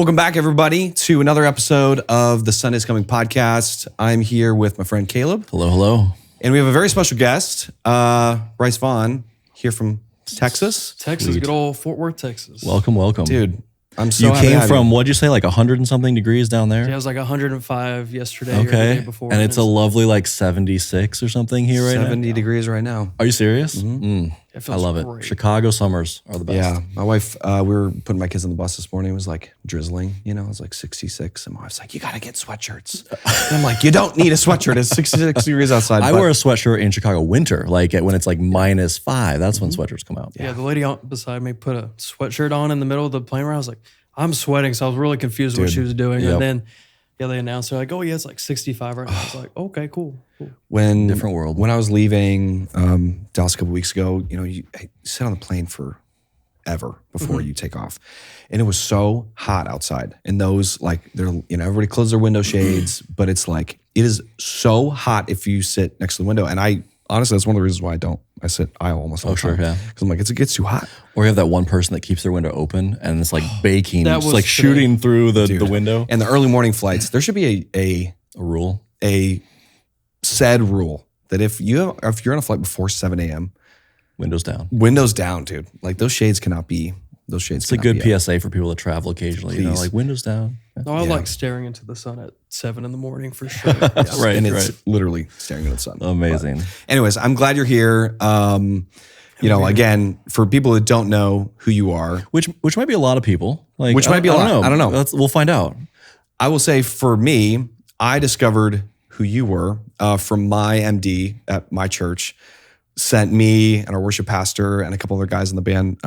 Welcome back, everybody, to another episode of the Sunday's Coming podcast. I'm here with my friend Caleb. Hello. And we have a very special guest, Bryce Vaughn, here from Texas. Texas, good old Fort Worth, Texas. Welcome. Dude, I'm so You happy to came have from, you. what'd you say, like 100 and something degrees down there? Yeah, it was like 105 yesterday or the Okay. day before. And it's a lovely like 76 or something here right 70 degrees right now. Are you serious? It I feels love great. it. Chicago summers are the best. Yeah, my wife, we were putting my kids on the bus this morning. It was like drizzling, it was like 66. And my wife's like, you got to get sweatshirts. And I'm like, you don't need a sweatshirt. It's 66 degrees outside. I wear a sweatshirt in Chicago winter, like when it's like -5. That's when sweatshirts come out. Yeah, the lady beside me put a sweatshirt on in the middle of the plane ride. I was like, I'm sweating. So I was really confused with what she was doing. Yep. And then, they announced, they're like, oh, yeah, it's like 65 right now. I was like, okay, cool. Different world. When I was leaving Dallas a couple weeks ago, you sit on the plane forever before you take off. And it was so hot outside. And those, like, everybody closed their window shades, but it's like, it is so hot if you sit next to the window. And honestly, that's one of the reasons why I don't. I sit aisle almost all the time. Yeah. Because I'm like, it gets too hot. Or you have that one person that keeps their window open and it's like baking, That it's was like today. shooting through the window. And the early morning flights, there should be A rule. a said rule that if you're on a flight before 7 a.m., Windows down. windows down, dude. Like those shades cannot be. Those shades. It's a good PSA for people that travel occasionally. Please. Like windows down. No, I like staring into the sun at 7 in the morning for sure. Right, and it's right. literally staring at the sun. Amazing. But anyways, I'm glad you're here. Again, for people that don't know who you are, Which might be a lot of people. Like Which might be a lot. I don't know. We'll find out. I will say for me, I discovered who you were from my MD at my church. Sent me and our worship pastor and a couple other guys in the band,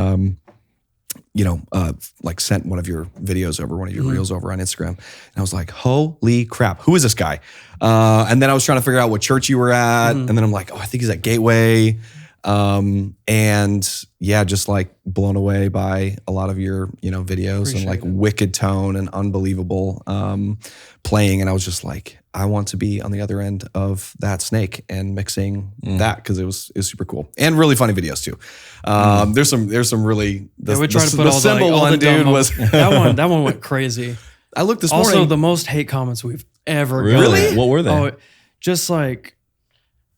sent one of your videos over, one of your reels over on Instagram. And I was like, holy crap, who is this guy? And then I was trying to figure out what church you were at. And then I'm like, I think he's at Gateway. Just like blown away by a lot of your, videos and like wicked tone and unbelievable playing. And I was just like, I want to be on the other end of that snake and mixing that because it was super cool and really funny videos too. There's some really we tried to put all one, dude, was that one went crazy. I looked this Also, morning. the most hate comments we've ever Really? gotten. What were they? Oh, just like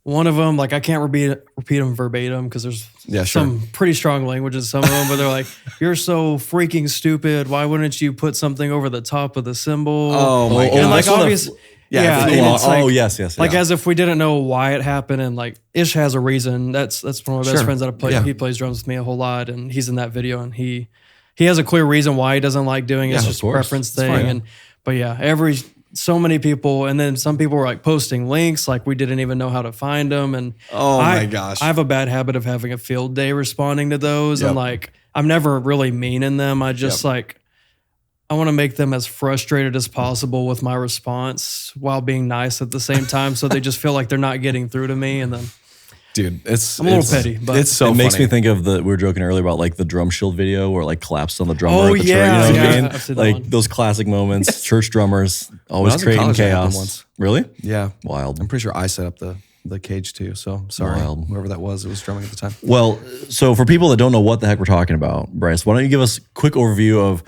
one of them, like I can't repeat them verbatim because there's some pretty strong language in some of them, but they're like, you're so freaking stupid. Why wouldn't you put something over the top of the symbol? Oh my And God. like obvious, and it's like, yes. like as if we didn't know why it happened. And like Ish has a reason. That's one of my best friends that I play. Yeah. He plays drums with me a whole lot, and he's in that video, and he has a clear reason why he doesn't like doing it. It's just a preference thing. So many people, and then some people were like posting links, like we didn't even know how to find them. And my gosh. I have a bad habit of having a field day responding to those. And like, I'm never really mean in them. I just I want to make them as frustrated as possible with my response while being nice at the same time. So they just feel like they're not getting through to me. And then Dude, I'm a little petty, but it's so it makes funny. me think of we were joking earlier about like the drum shield video where it like collapsed on the drummer Oh, at the yeah, church. You know what I yeah. mean? I've seen that Like one. those classic moments. Church drummers When I always was in creating college, that happened chaos. once. Really? Yeah. Wild. I'm pretty sure I set up the cage too. So sorry, Wild. whoever that was drumming at the time. Well, so for people that don't know what the heck we're talking about, Bryce, why don't you give us a quick overview of,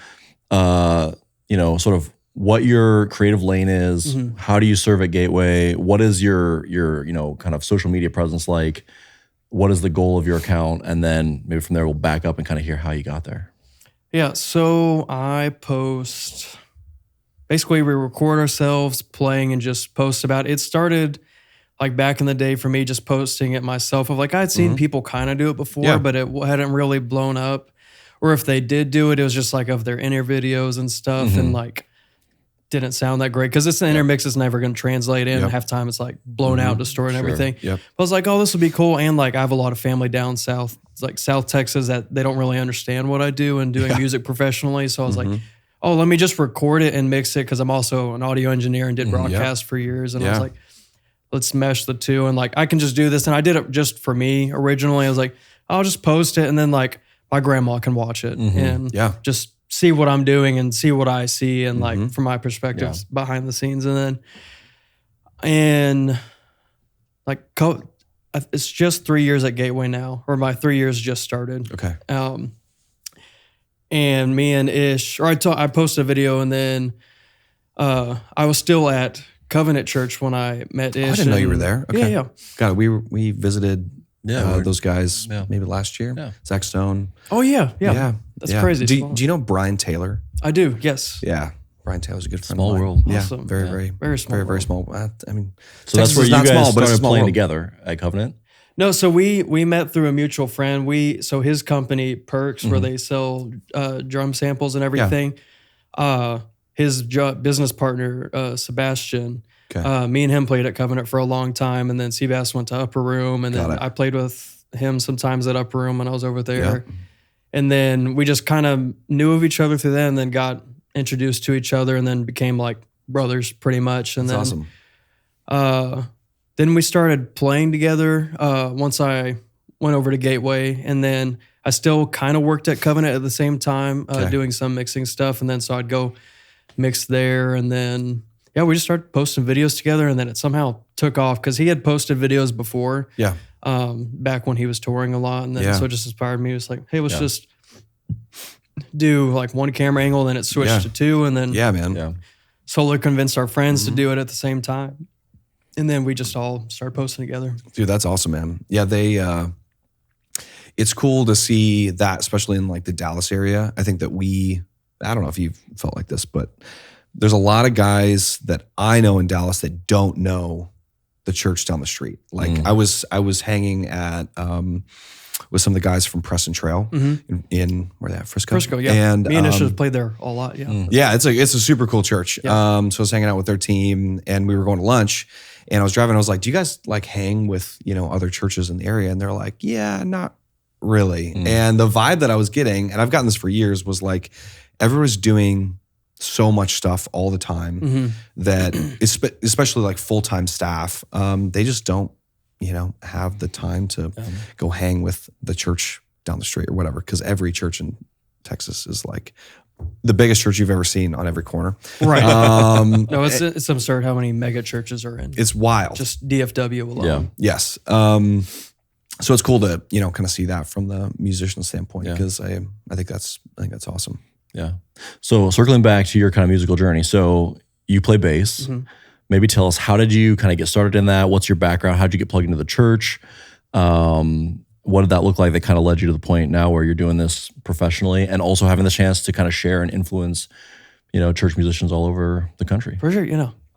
sort of what your creative lane is? How do you serve at Gateway? What is your kind of social media presence like? What is the goal of your account? And then maybe from there we'll back up and kind of hear how you got there. yeah, so I post, basically we record ourselves playing and just post about it. It started like back in the day for me just posting it myself of like, I'd seen people kind of do it before, but it hadn't really blown up. Or if they did do it, it was just like of their inner videos and stuff and like didn't sound that great because this intermix is never going to translate in. Half time it's like blown out, distorted and everything. Yep. But I was like, oh, this would be cool. And like I have a lot of family down south, it's like South Texas, that they don't really understand what I do and doing music professionally. So I was like, oh, let me just record it and mix it because I'm also an audio engineer and did broadcast for years. And I was like, let's mesh the two. And like, I can just do this. And I did it just for me originally. I was like, I'll just post it. And then like my grandma can watch it and just see what I'm doing and see what I see and like from my perspective behind the scenes. And like it's just 3 years at Gateway now, or my 3 years just started. Okay. and me and Ish, or I posted a video, and then I was still at Covenant Church when I met Ish. I didn't know you were there. Okay. Yeah. God, we visited those guys maybe last year. Yeah. Zach Stone. Oh yeah. That's crazy. Do you know Brian Taylor? I do. Yes. Yeah. Brian Taylor's a good friend Small of mine. world. Yeah. Awesome. Very small. Very small. I mean, So that's Texas where is you not guys small, but it's a started small playing world. together at Covenant. No, so we met through a mutual friend. So his company Perks, where they sell drum samples and everything. His business partner Sebastian. Okay. Me and him played at Covenant for a long time, and then Sebastian went to Upper Room, and then I played with him sometimes at Upper Room when I was over there. Yeah. And then we just kind of knew of each other through that, and then got introduced to each other, and then became like brothers pretty much. And That's then awesome. then we started playing together once I went over to Gateway, and then I still kind of worked at Covenant at the same time, doing some mixing stuff. And then so I'd go mix there, and then we just started posting videos together, and then it somehow took off because he had posted videos before, back when he was touring a lot, and then so it just inspired me. It was like, hey, let's just do like one camera angle, then it switched to two, and then slowly convinced our friends to do it at the same time. And then we just all started posting together. Dude, that's awesome, man. Yeah, it's cool to see that, especially in like the Dallas area. I think that I don't know if you've felt like this, but there's a lot of guys that I know in Dallas that don't know the church down the street. Like I was hanging at with some of the guys from Preston Trail in where they at? Frisco, yeah. And me and Ish have played there a lot, yeah. It's a super cool church. So I was hanging out with their team, and we were going to lunch. And I was driving. I was like, "Do you guys like hang with other churches in the area?" And they're like, "Yeah, not really." And the vibe that I was getting, and I've gotten this for years, was like everyone's doing so much stuff all the time that, especially like full-time staff, they just don't have the time to go hang with the church down the street or whatever. Because every church in Texas is like the biggest church you've ever seen on every corner. Right. No, it's absurd how many mega churches are in. It's wild. Just DFW alone. Yeah. Yes. So it's cool to kind of see that from the musician standpoint, because I think that's awesome. Yeah. So circling back to your kind of musical journey. So you play bass. Maybe tell us, how did you kind of get started in that? What's your background? How did you get plugged into the church? What did that look like that kind of led you to the point now where you're doing this professionally and also having the chance to kind of share and influence, church musicians all over the country? For sure,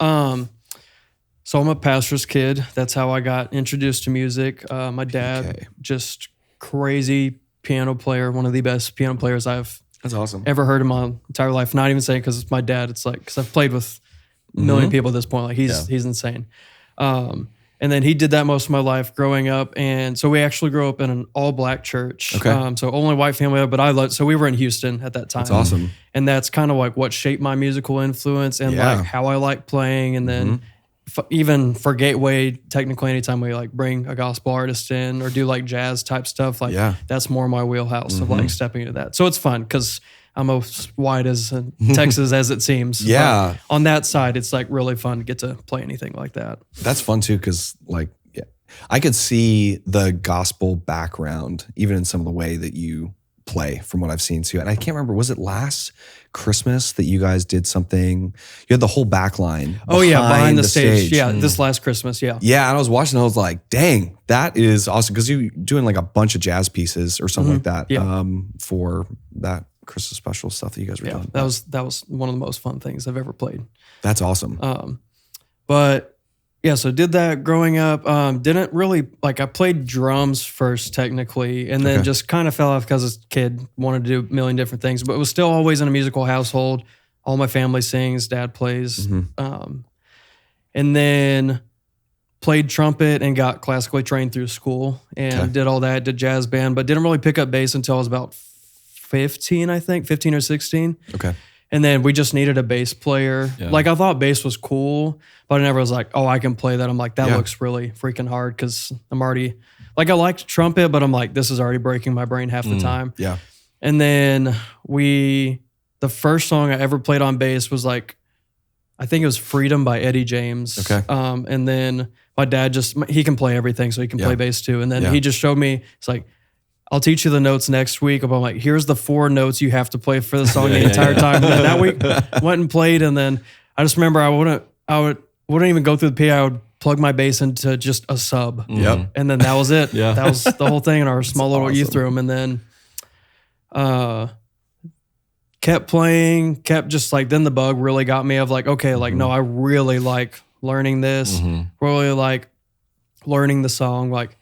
So I'm a pastor's kid. That's how I got introduced to music. My dad, just crazy piano player, one of the best piano players That's awesome. ever heard in my entire life. Not even saying because it's my dad. It's like, because I've played with a million people at this point. Like he's insane. And then he did that most of my life growing up. And so we actually grew up in an all black church. Okay. So only white family, but so we were in Houston at that time. That's awesome. And that's kind of like what shaped my musical influence and like how I like playing. And then even for Gateway, technically anytime we like bring a gospel artist in or do like jazz type stuff, like that's more my wheelhouse of like stepping into that. So it's fun because I'm as wide as Texas as it seems. Yeah. But on that side, it's like really fun to get to play anything like that. That's fun too, because I could see the gospel background even in some of the way that you play from what I've seen too. And I can't remember, was it last Christmas that you guys did something? You had the whole back line. Behind the stage. Yeah, this last Christmas, Yeah, and I was watching, I was like, dang, that is awesome. Because you doing like a bunch of jazz pieces or something like that for that Christmas special stuff that you guys were doing. That was one of the most fun things I've ever played. That's awesome. But yeah, so did that growing up. Didn't really I played drums first technically, and then just kind of fell off because as a kid wanted to do a million different things, but it was still always in a musical household. All my family sings, dad plays. And then played trumpet and got classically trained through school and did all that, did jazz band, but didn't really pick up bass until I was about 15 or 16. Okay. And then we just needed a bass player. Yeah. Like I thought bass was cool, but I never was like, oh, I can play that. I'm like, that looks really freaking hard because I'm already, like I liked trumpet, but I'm like, this is already breaking my brain half the time. Yeah. And then the first song I ever played on bass was like, I think it was Freedom by Eddie James. Okay. And then my dad he can play everything, so he can play bass too. And then he just showed me, it's like, I'll teach you the notes next week. I'm like, here's the 4 notes you have to play for the song the entire time. And then that week went and played. And then I just remember I wouldn't even go through the PA. I would plug my bass into just a sub. Yep. And then that was it. Yeah. That was the whole thing in our small little youth awesome. room. And then kept playing, kept just like, then the bug really got me of like, okay, like, no, I really like learning this, really like learning the song, like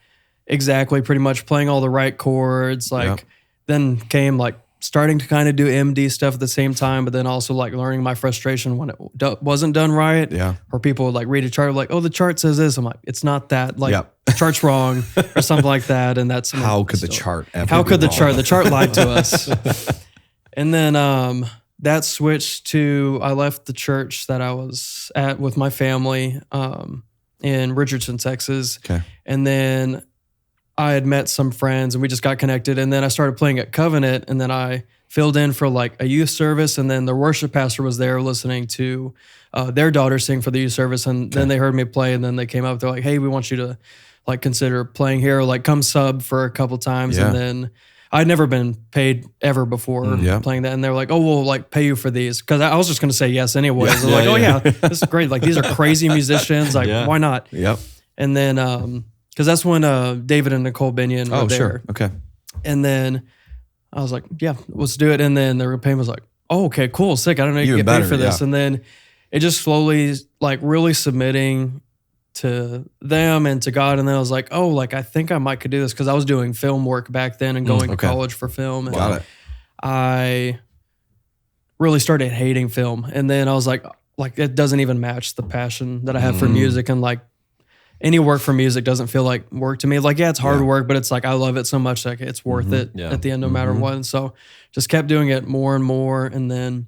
exactly pretty much playing all the right chords. Like then came like starting to kind of do MD stuff at the same time, but then also like learning my frustration when it wasn't done right. Yeah. Or people would like read a chart like, oh, the chart says this. I'm like, it's not that. Like the chart's wrong or something like that. And that's How could the chart ever how be could the wrong? the chart lied to us. And then that switched to, I left the church that I was at with my family in Richardson, Texas. Okay. And then I had met some friends and we just got connected. And then I started playing at Covenant, and then I filled in for like a youth service. And then the worship pastor was there listening to their daughter sing for the youth service. And then they heard me play, and then they came up, they're like, hey, we want you to like consider playing here, like come sub for a couple times. Yeah. And then I'd never been paid ever before playing that. And they were like, oh, we'll like pay you for these. Cause I was just going to say yes anyways. I was like, oh yeah, this is great. Like these are crazy musicians. Like why not? Yep. And then, cause that's when David and Nicole Binion were there. Sure. Okay. And then I was like, yeah, let's do it. And then the payment was like, oh, okay, cool. Sick. I don't know you Even get paid better, for this. yeah. And then it just slowly like really submitting to them and to God. And then I was like, oh, like I think I might could do this, because I was doing film work back then and going to college for film. And Got it. I really started hating film. And then I was like it doesn't even match the passion that I have for music. And like any work for music doesn't feel like work to me. Like, yeah, it's hard work, but it's like I love it so much, like it's worth it at the end, no matter what. And so just kept doing it more and more. And then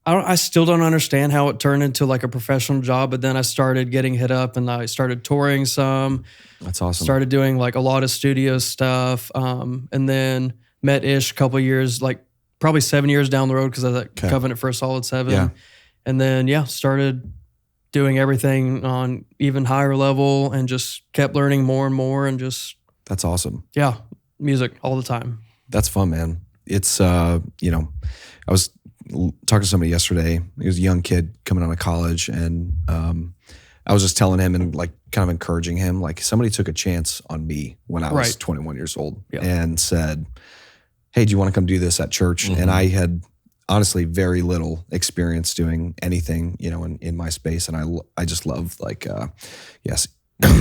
I still don't understand how it turned into like a professional job, but then I started getting hit up and I started touring some. That's awesome. Started doing like a lot of studio stuff. And then met Ish a couple of years, like probably 7 years down the road, because I was at Covenant for a solid 7. Yeah. And then, started doing everything on even higher level and just kept learning more and more, and just, That's awesome. music all the time. That's fun, man. It's, I was talking to somebody yesterday. He was a young kid coming out of college, and I was just telling him and like kind of encouraging him, like somebody took a chance on me when I was 21 years old and said, hey, do you want to come do this at church? And I had honestly very little experience doing anything, in my space. And I just love like,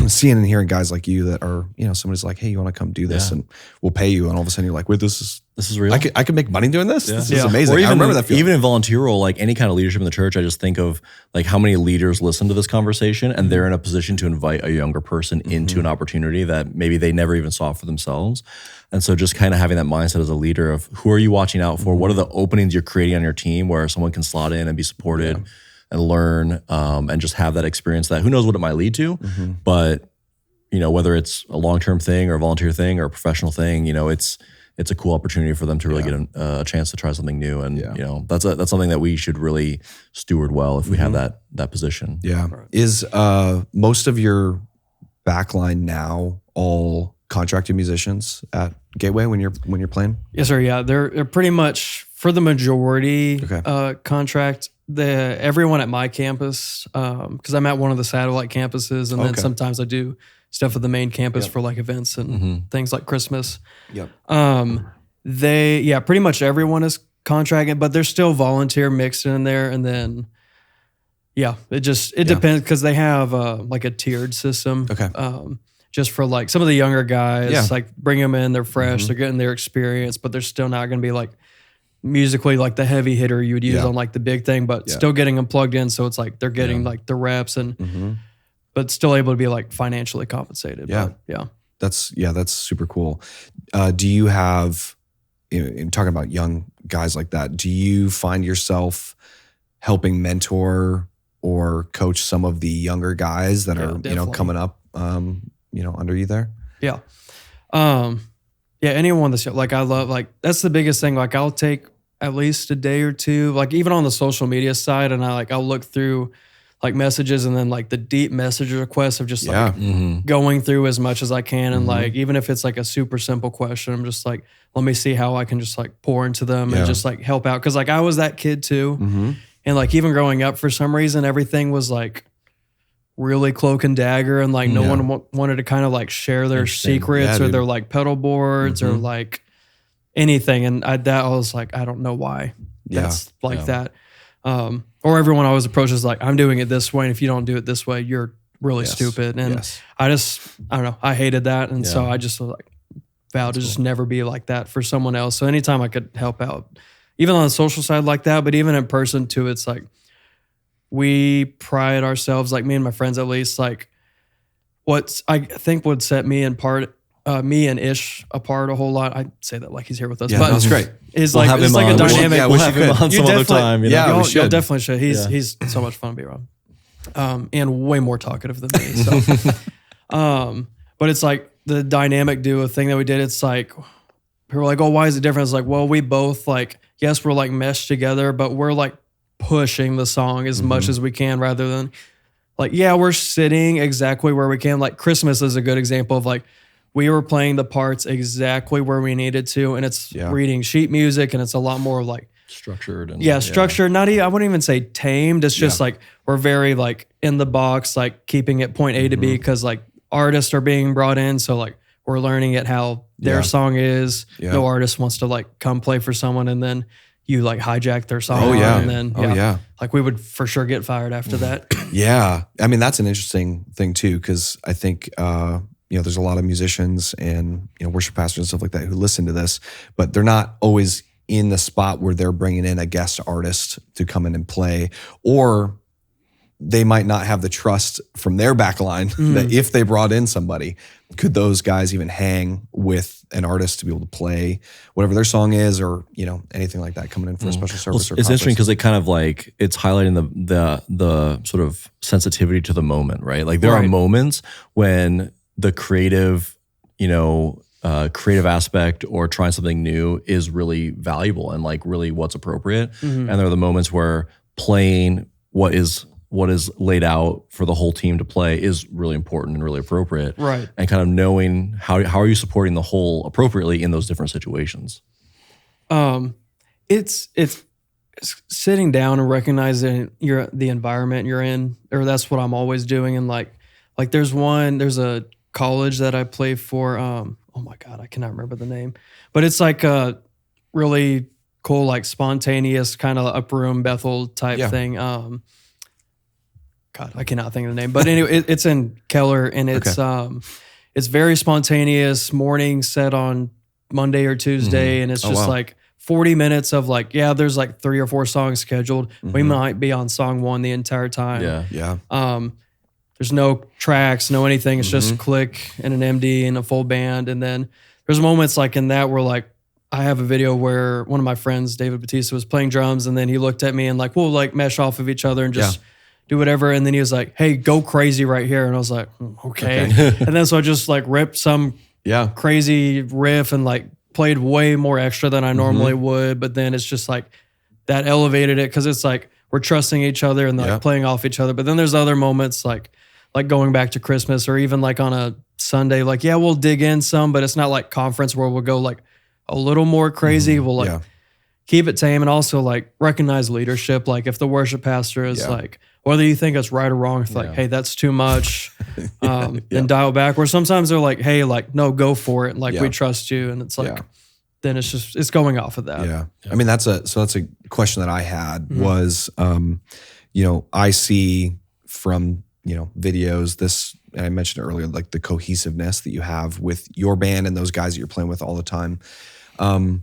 seeing and hearing guys like you that are, somebody's like, hey, you want to come do this and we'll pay you. And all of a sudden you're like, wait, this is real. I could make money doing this. This is amazing. Or even, I remember that feeling. Even in volunteer role, like any kind of leadership in the church, I just think of like how many leaders listen to this conversation and they're in a position to invite a younger person into an opportunity that maybe they never even saw for themselves. And so just kind of having that mindset as a leader of who are you watching out for? What are the openings you're creating on your team where someone can slot in and be supported and learn and just have that experience that who knows what it might lead to. But, whether it's a long-term thing or a volunteer thing or a professional thing, it's a cool opportunity for them to really get a chance to try something new. And, that's something that we should really steward well if we have that position. Yeah. Right. Is most of your backline now all contracted musicians at Gateway when you're playing? Yes, sir. Yeah, they're pretty much for the majority contract. Everyone at my campus, because I'm at one of the satellite campuses, and then sometimes I do stuff at the main campus for like events and things like Christmas. Yep. Pretty much everyone is contracted, but there's still volunteer mixed in there, and then it depends, because they have like a tiered system. Okay. Just for like some of the younger guys, like bring them in, they're fresh, they're getting their experience, but they're still not going to be like musically like the heavy hitter you would use on like the big thing, but still getting them plugged in. So it's like they're getting like the reps and, but still able to be like financially compensated. Yeah. But, that's super cool. Do you have, in talking about young guys like that, do you find yourself helping mentor or coach some of the younger guys that are, definitely. Coming up, under you there? Yeah. Anyone that's like, I love, like, that's the biggest thing. Like I'll take at least a day or two, like even on the social media side, and I'll look through like messages, and then like the deep message requests of just like Mm-hmm. going through as much as I can. And like, even if it's like a super simple question, I'm just like, let me see how I can just like pour into them and just like help out. Cause like I was that kid too. And like even growing up, for some reason, everything was like really cloak and dagger, and like no one wanted to kind of like share their secrets or their like pedal boards or like anything. And I was like, I don't know why that's like that. Or everyone always approaches like, I'm doing it this way, and if you don't do it this way, you're really stupid. And I don't know, I hated that. And so I just was like vowed to just never be like that for someone else. So anytime I could help out, even on the social side like that, but even in person too, it's like we pride ourselves, like me and my friends at least, like what I think would set me and Ish apart a whole lot. I say that like he's here with us, but that's great. Is like it's like a dynamic. We'll have him on some other time. You know? Yeah, we Y'all should. definitely should. He's so much fun to be around, and way more talkative than me. So, but it's like the dynamic duo thing that we did. It's like people were like, "Oh, why is it different?" It's like, well, we both like, yes, we're like meshed together, but we're like pushing the song as much as we can, rather than like, yeah, we're sitting exactly where we can. Like Christmas is a good example of like, we were playing the parts exactly where we needed to, and it's reading sheet music, and it's a lot more like structured and structured. Not even, I wouldn't even say tamed. It's just like we're very like in the box, like keeping it point A to B, because like artists are being brought in, so like we're learning it how their song is. No artist wants to like come play for someone and then you like hijack their song. And then like we would for sure get fired after that. Yeah, I mean that's an interesting thing too, because I think there's a lot of musicians and worship pastors and stuff like that who listen to this, but they're not always in the spot where they're bringing in a guest artist to come in and play, or they might not have the trust from their back line that if they brought in somebody, could those guys even hang with an artist to be able to play whatever their song is, or anything like that coming in for a special service. It's interesting because it kind of like it's highlighting the sort of sensitivity to the moment, right? Like there are moments when the creative aspect or trying something new is really valuable and like really what's appropriate. And there are the moments where playing what is laid out for the whole team to play is really important and really appropriate. Right. And kind of knowing how are you supporting the whole appropriately in those different situations. It's sitting down and recognizing the environment you're in, or that's what I'm always doing. And like there's a college that I play for. Oh my God, I cannot remember the name, but it's like a really cool, like spontaneous kind of upper room Bethel type thing. God, I cannot think of the name, but anyway, it's in Keller, and it's very spontaneous, morning set on Monday or Tuesday, and it's just like 40 minutes of like, there's like 3 or 4 songs scheduled. We might be on song 1 the entire time. There's no tracks, no anything. It's just click and an MD and a full band. And then there's moments like in that where like I have a video where one of my friends, David Batista, was playing drums, and then he looked at me and like, we'll like mesh off of each other and just do whatever. And then he was like, hey, go crazy right here. And I was like, okay. And then so I just like ripped some crazy riff and like played way more extra than I normally would. But then it's just like that elevated it, because it's like we're trusting each other and like playing off each other. But then there's other moments like going back to Christmas, or even like on a Sunday, like, we'll dig in some, but it's not like conference where we'll go like a little more crazy. We'll like keep it tame, and also like recognize leadership. Like if the worship pastor is like, whether you think it's right or wrong, it's like, hey, that's too much, then dial back. Where sometimes they're like, hey, like, no, go for it. Like we trust you. And it's like, then it's going off of that. Yeah. I mean, that's a question that I had was, I see from, videos, this, and I mentioned earlier, like the cohesiveness that you have with your band and those guys that you're playing with all the time. I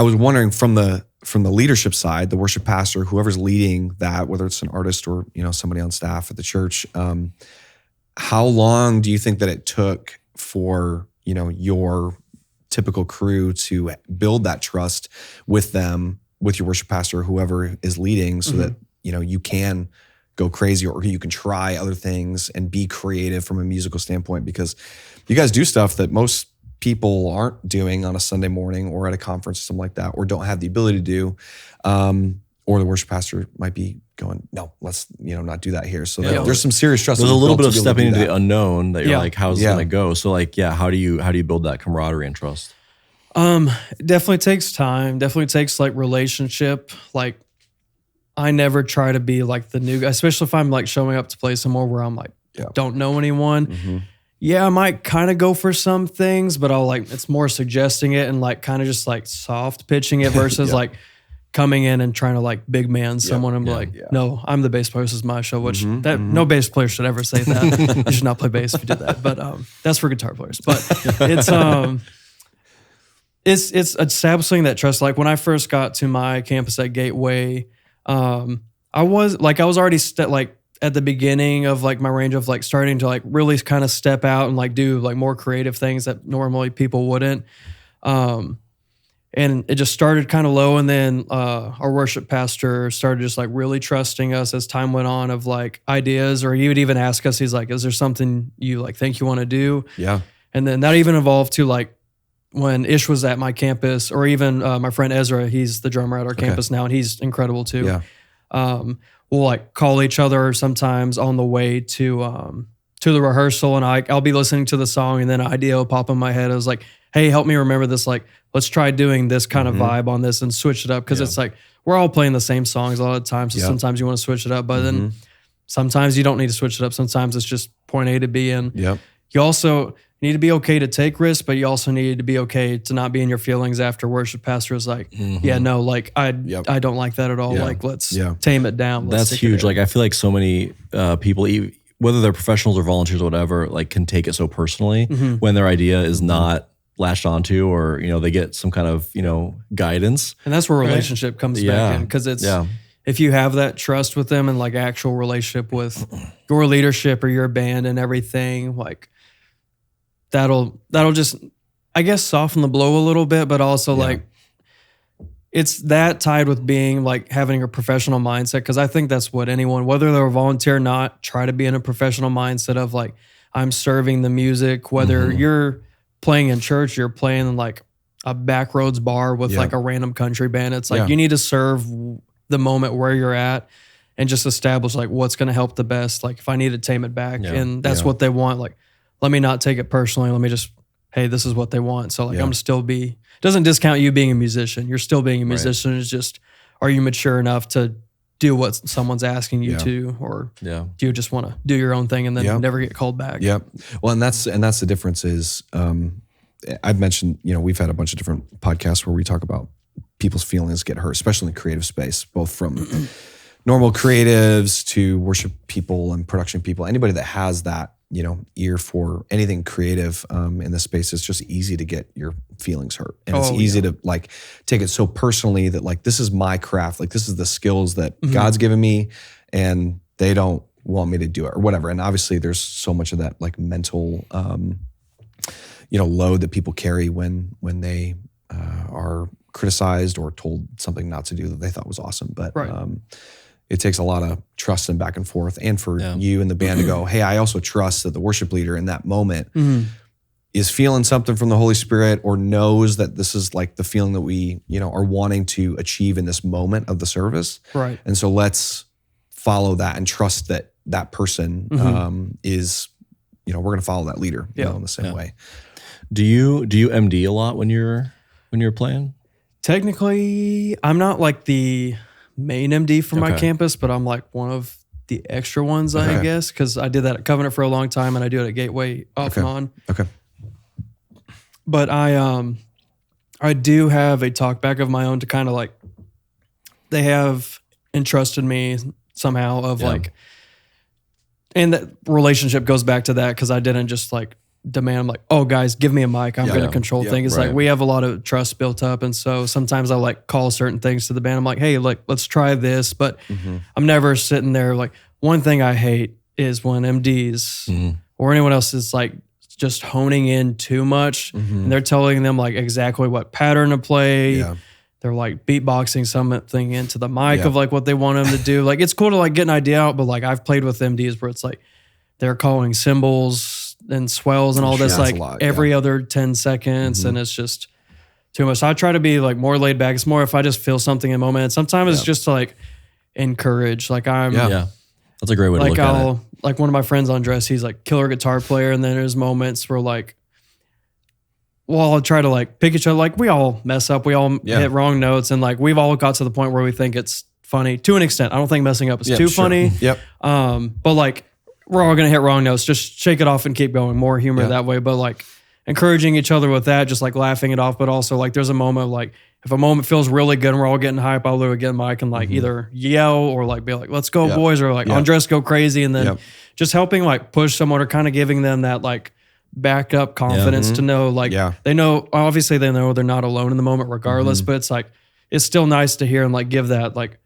was wondering from the leadership side, the worship pastor, whoever's leading that, whether it's an artist or, somebody on staff at the church, how long do you think that it took for, your typical crew to build that trust with them, with your worship pastor, or whoever is leading, so that, you can go crazy, or you can try other things and be creative from a musical standpoint? Because you guys do stuff that most people aren't doing on a Sunday morning or at a conference or something like that, or don't have the ability to do, or the worship pastor might be going, no, let's, not do that here. So Yeah. there's some serious trust. There's a that was little built bit to of be able to stepping do into that. the unknown that you're like, how's it Yeah. gonna go? So like, how do you build that camaraderie and trust? It definitely takes time. Definitely takes like relationship. Like I never try to be like the new guy, especially if I'm like showing up to play somewhere where I'm like, don't know anyone. Mm-hmm. Yeah, I might kind of go for some things, but I'll like, it's more suggesting it and like kind of just like soft pitching it versus like coming in and trying to like big man someone and be like, no, I'm the bass player. This is my show, which no bass player should ever say that. You should not play bass if you did that. But that's for guitar players. But it's establishing that trust. Like when I first got to my campus at Gateway, I was already like at the beginning of like my range of like starting to like really kind of step out and like do like more creative things that normally people wouldn't. And it just started kind of low. And then our worship pastor started just like really trusting us as time went on of like ideas, or he would even ask us, he's like, is there something you like think you want to do? Yeah. And then that even evolved to like when Ish was at my campus, or even my friend Ezra, he's the drummer at our campus now, and he's incredible too. Yeah. We'll like call each other sometimes on the way to the rehearsal, and I'll be listening to the song, and then an idea will pop in my head. I was like, hey, help me remember this. Like, let's try doing this kind of vibe on this and switch it up. Cause it's like, we're all playing the same songs a lot of times. So sometimes you want to switch it up, but then sometimes you don't need to switch it up. Sometimes it's just point A to B. And you also need to be okay to take risks, but you also need to be okay to not be in your feelings after worship pastor is like, yeah, no, like I don't like that at all. Like, let's tame it down. That's huge. Like, I feel like so many people, whether they're professionals or volunteers or whatever, like can take it so personally when their idea is not latched onto, or, they get some kind of, guidance. And that's where relationship comes back in. Cause it's, if you have that trust with them and like actual relationship with your leadership or your band and everything, like that'll just, I guess, soften the blow a little bit, but also like it's that tied with being like having a professional mindset. Cause I think that's what anyone, whether they're a volunteer or not, try to be in a professional mindset of like, I'm serving the music, whether you're playing in church, you're playing in like a backroads bar with like a random country band. It's like, you need to serve the moment where you're at and just establish like what's going to help the best. Like if I need to tame it back and that's what they want, like, let me not take it personally. Let me just, hey, this is what they want. So like, I'm still doesn't discount you being a musician. You're still being a musician. It's just, are you mature enough to do what someone's asking you to, or do you just want to do your own thing and then never get called back? Yep. Well, and that's the difference is, I've mentioned, we've had a bunch of different podcasts where we talk about people's feelings get hurt, especially in the creative space, both from normal creatives to worship people and production people. Anybody that has that, ear for anything creative in this space, it's just easy to get your feelings hurt. And it's easy to like take it so personally that like, this is my craft. Like this is the skills that God's given me and they don't want me to do it or whatever. And obviously there's so much of that like mental, load that people carry when they are criticized or told something not to do that they thought was awesome. But it takes a lot of trust and back and forth, and for you and the band to go, hey, I also trust that the worship leader in that moment is feeling something from the Holy Spirit, or knows that this is like the feeling that we, are wanting to achieve in this moment of the service. Right. And so let's follow that and trust that that person is, we're going to follow that leader in the same way. Do you MD a lot when you're playing? Technically, I'm not like the main MD for my campus, but I'm like one of the extra ones, I guess, because I did that at Covenant for a long time, and I do it at Gateway off and on. Okay. But I do have a talk back of my own to kind of like, they have entrusted me somehow of like, and that relationship goes back to that because I didn't just like demand, I'm like, oh guys, give me a mic, I'm going to control things. It's like we have a lot of trust built up, and so sometimes I like call certain things to the band. I'm like, hey, like let's try this, but I'm never sitting there. Like one thing I hate is when MDs or anyone else is like just honing in too much and they're telling them like exactly what pattern to play. They're like beatboxing something into the mic of like what they want them to do. Like it's cool to like get an idea out, but like I've played with MDs where it's like they're calling cymbals and swells and all this like every other 10 seconds and it's just too much. So I try to be like more laid back. It's more if I just feel something in a moment. And sometimes it's just like, encourage. Like I'm Yeah. That's a great way to like look at it. like one of my friends Andres, he's like killer guitar player, and then there's moments where like, well, I'll try to like pick each other. Like we all mess up, we all hit wrong notes, and like we've all got to the point where we think it's funny to an extent. I don't think messing up is too funny. Yep. But like we're all gonna hit wrong notes. Just shake it off and keep going. More humor that way. But like encouraging each other with that, just like laughing it off. But also like there's a moment of like if a moment feels really good and we're all getting hype, I'll literally get Mike and like either yell or like be like, let's go boys, or like Andres go crazy, and then just helping like push someone or kind of giving them that like back up confidence to know like they know, obviously they know they're not alone in the moment regardless, but it's like it's still nice to hear and like give that like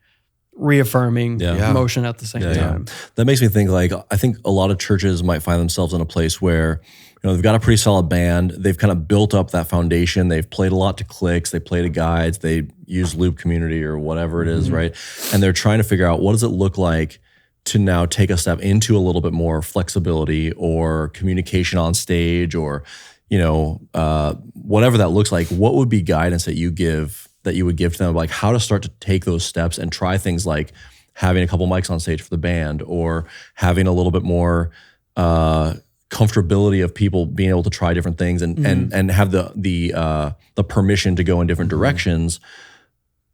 reaffirming emotion at the same time. That makes me think like I think a lot of churches might find themselves in a place where they've got a pretty solid band, they've kind of built up that foundation, they've played a lot to clicks, they play to guides, they use loop community or whatever it is, right? And they're trying to figure out what does it look like to now take a step into a little bit more flexibility or communication on stage, or whatever that looks like. What would be guidance that you would give to them, like how to start to take those steps and try things like having a couple mics on stage for the band, or having a little bit more comfortability of people being able to try different things and have the permission to go in different directions.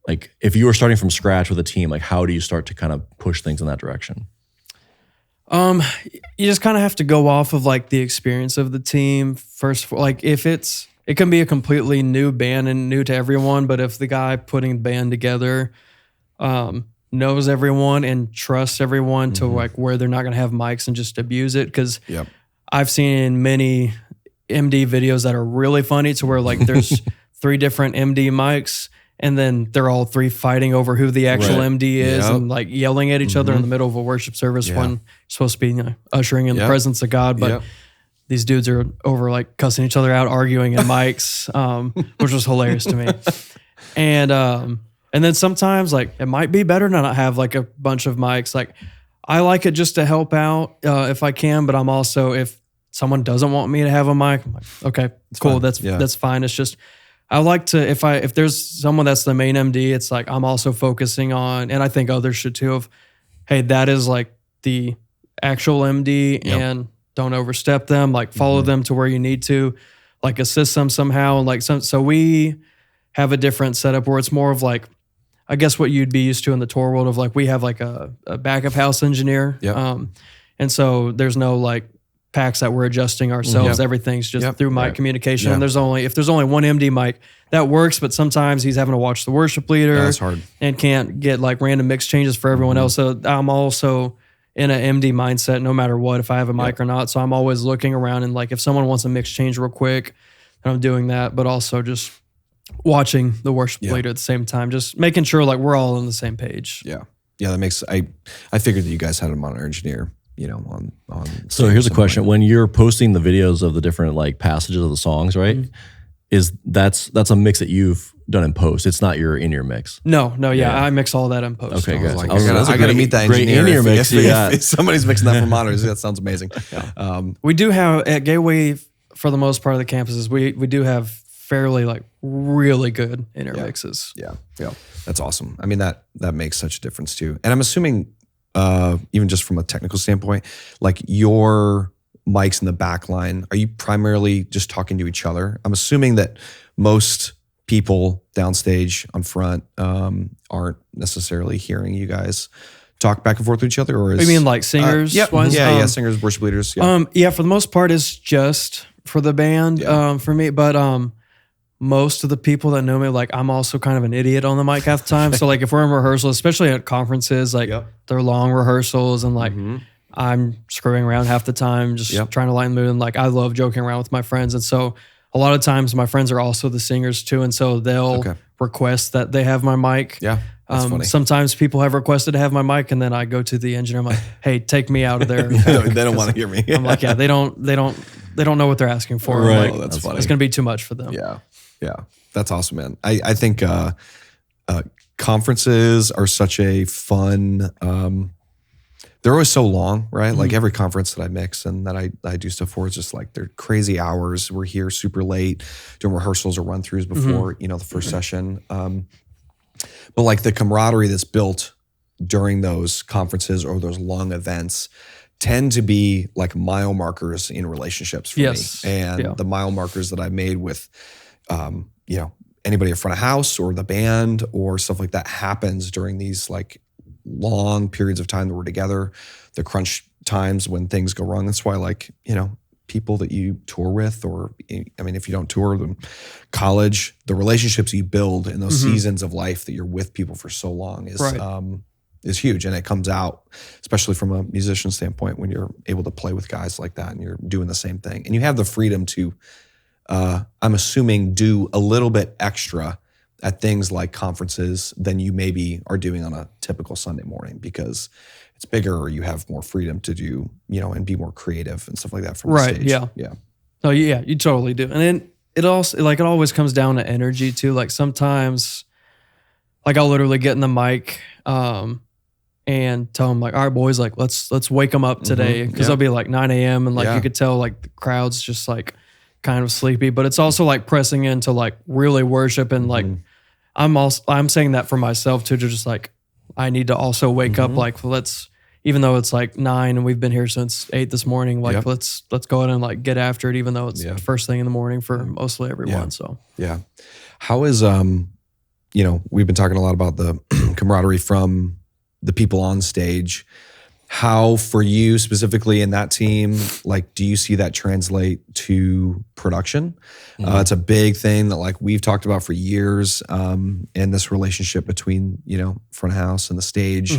Like if you were starting from scratch with a team, like how do you start to kind of push things in that direction? You just kind of have to go off of like the experience of the team first. Like if it can be a completely new band and new to everyone, but if the guy putting the band together knows everyone and trusts everyone to like where they're not going to have mics and just abuse it. Because I've seen many MD videos that are really funny to where like there's 3 different MD mics, and then they're all 3 fighting over who the actual MD is and like yelling at each other in the middle of a worship service when you're supposed to be ushering in the presence of God. But these dudes are over like cussing each other out, arguing in mics, which was hilarious to me. And then sometimes like it might be better to not have like a bunch of mics. Like I like it just to help out if I can, but I'm also, if someone doesn't want me to have a mic, I'm like, okay, cool. That's fine. It's just, I like to, if there's someone that's the main MD, it's like, I'm also focusing on, and I think others should too, of, hey, that is like the actual MD and don't overstep them, like follow them to where you need to, like assist them somehow. And like, so we have a different setup where it's more of like, I guess what you'd be used to in the tour world of like, we have like a backup house engineer. And so there's no like packs that we're adjusting ourselves. Everything's just through mic communication. And if there's only one MD mic, that works, but sometimes he's having to watch the worship leader that's hard. And can't get like random mix changes for everyone else. So I'm also in an MD mindset no matter what, if I have a mic or not. So I'm always looking around and like if someone wants a mix change real quick, then I'm doing that, but also just watching the worship leader at the same time, just making sure like we're all on the same page. Yeah. That makes, I figured that you guys had a monitor engineer, on. So here's a question. When you're posting the videos of the different like passages of the songs, right? That's a mix that you've done in post. It's not your in-ear mix. No, I mix all that in post. Okay, good. Like, I gotta meet that engineer. If somebody's mixing that for monitors, that sounds amazing. We do have at Gateway, for the most part of the campuses, we do have fairly like really good in-ear mixes. Yeah, that's awesome. I mean that makes such a difference too. And I'm assuming even just from a technical standpoint, like your mics in the back line, are you primarily just talking to each other? I'm assuming that most people downstage on front aren't necessarily hearing you guys talk back and forth with each other, or is, you mean like singers? Singers, worship leaders. For the most part, it's just for the band for me. But most of the people that know me, like I'm also kind of an idiot on the mic half the time. So like if we're in rehearsal, especially at conferences, like they're long rehearsals and like I'm screwing around half the time, just trying to lighten the mood. And like I love joking around with my friends. And so a lot of times my friends are also the singers too. And so they'll request that they have my mic. That's funny. Sometimes people have requested to have my mic, and then I go to the engineer. I'm like, "Hey, take me out of there." They don't want to hear me. I'm like, "Yeah, they don't know what they're asking for." Right, like, that's funny. It's going to be too much for them. Yeah, that's awesome, man. I think conferences are such a fun. They're always so long, right? Like every conference that I mix and that I do stuff for, it's just like they're crazy hours. We're here super late doing rehearsals or run throughs before the first session. But like the camaraderie that's built during those conferences or those long events tend to be like mile markers in relationships for Yes. me. And the mile markers that I made with, you know, anybody in front of house or the band or stuff like that happens during these like long periods of time that we're together, the crunch times when things go wrong. That's why, like, you know, people that you tour with, or I mean, if you don't tour them, college, the relationships you build in those seasons of life that you're with people for so long is huge. And it comes out, especially from a musician standpoint, when you're able to play with guys like that and you're doing the same thing. And you have the freedom to, I'm assuming, do a little bit extra at things like conferences than you maybe are doing on a typical Sunday morning, because it's bigger, or you have more freedom to do, you know, and be more creative and stuff like that from the stage. Yeah. Oh yeah, you totally do. And then it also, like, it always comes down to energy too. Like sometimes, like, I'll literally get in the mic, and tell them, like, all right, boys, like, let's wake them up today. Cause it'll be like 9 a.m. and like, you could tell like the crowd's just like kind of sleepy, but it's also like pressing into like really worship. And like, I'm saying that for myself too, to just like, I need to also wake up, like, let's, even though it's like 9 and we've been here since 8 this morning, like let's go ahead and like get after it, even though it's the first thing in the morning for mostly everyone. So how is, you know, we've been talking a lot about the camaraderie from the people on stage. How, for you specifically in that team, like, do you see that translate to production? It's a big thing that, like, we've talked about for years, and this relationship between, you know, front of house and the stage.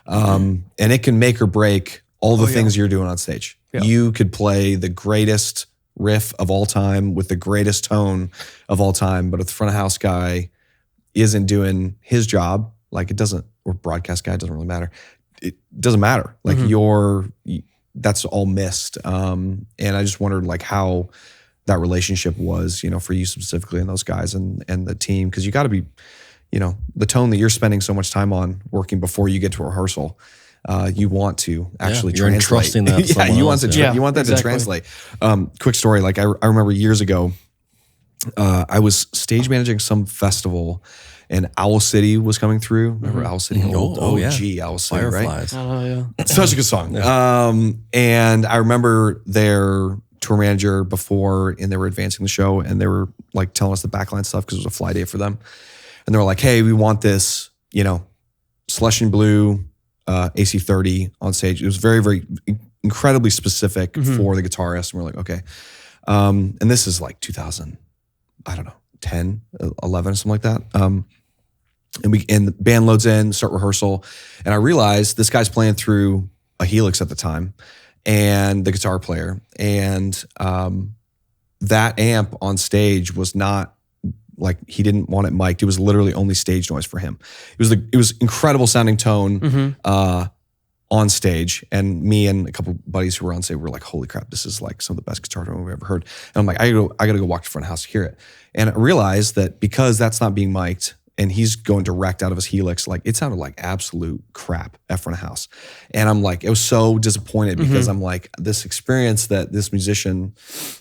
And it can make or break all the things you're doing on stage. You could play the greatest riff of all time with the greatest tone of all time, but if the front of house guy isn't doing his job, like, it doesn't, or broadcast guy, it doesn't really matter. It doesn't matter. Like, that's all missed. And I just wondered, like, how that relationship was, you know, for you specifically, and those guys and the team, because you got to be, you know, the tone that you're spending so much time on working before you get to rehearsal. You want to actually you're translate. entrusting that. To you want else, to. You want that to translate. Quick story. Like, I remember years ago, I was stage managing some festival, and Owl City was coming through. Remember Owl City? Old OG Owl City, Fireflies. right? Such a good song. And I remember their tour manager before, and they were advancing the show, and they were like telling us the backline stuff because it was a fly day for them. And they were like, hey, we want this, you know, Slush and Blue, AC30 on stage. It was very, very incredibly specific for the guitarist. And we're like, okay. And this is like 2000, I don't know, 10, 11, something like that. And the band loads in, start rehearsal. And I realized this guy's playing through a Helix at the time, and the guitar player. And that amp on stage was not, like, he didn't want it mic'd. It was literally only stage noise for him. It was incredible sounding tone on stage. And me and a couple buddies who were on stage were like, holy crap, this is like some of the best guitar tone we've ever heard. And I'm like, I gotta go walk to the front of the house to hear it. And I realized that because that's not being mic'd and he's going direct out of his Helix, like, it sounded like absolute crap at front of house. And I'm like, I was so disappointed because I'm like, this experience that this musician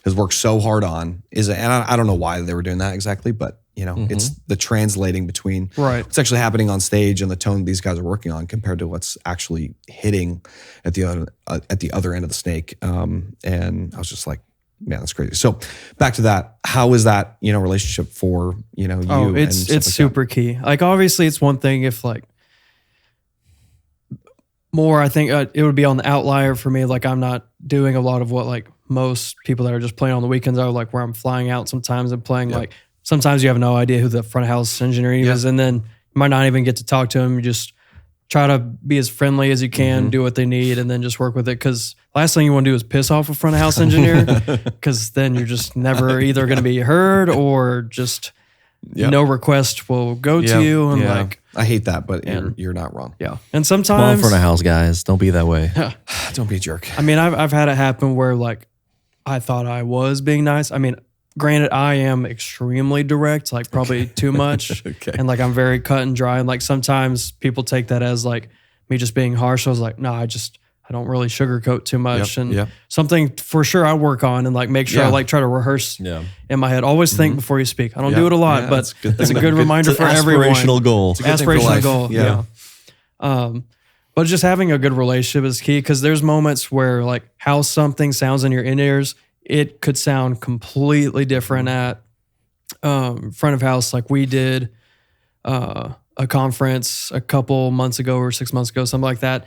has worked so hard on and I don't know why they were doing that exactly, but, you know, it's the translating between what's actually happening on stage and the tone these guys are working on compared to what's actually hitting at the other end of the snake. And I was just like, man, that's crazy. So back to that, how is that, you know, relationship for, you know, you? Oh, it's like super key. Like, obviously it's one thing if, like, more, I think it would be on the outlier for me. Like, I'm not doing a lot of what, like, most people that are just playing on the weekends are, like, where I'm flying out sometimes and playing, like, sometimes you have no idea who the front of house engineer is, and then you might not even get to talk to him. You just try to be as friendly as you can, do what they need, and then just work with it. Because last thing you want to do is piss off a front of house engineer, because then you're just never either going to be heard or just no request will go to you. And like, I hate that, but you're not wrong. Yeah. And sometimes, come on, front of house guys, don't be that way. Don't be a jerk. I mean, I've had it happen where, like, I thought I was being nice. I mean, granted, I am extremely direct, like probably too much. And like, I'm very cut and dry. And like, sometimes people take that as like me just being harsh. I was like, no, I don't really sugarcoat too much. Something for sure I work on and like make sure I like try to rehearse in my head. Always think before you speak. I don't do it a lot, but it's a good reminder for everyone. Aspirational goal. Aspirational goal. But just having a good relationship is key because there's moments where like how something sounds in your in-ears, it could sound completely different at front of house. Like we did a conference a couple months ago or 6 months ago, something like that,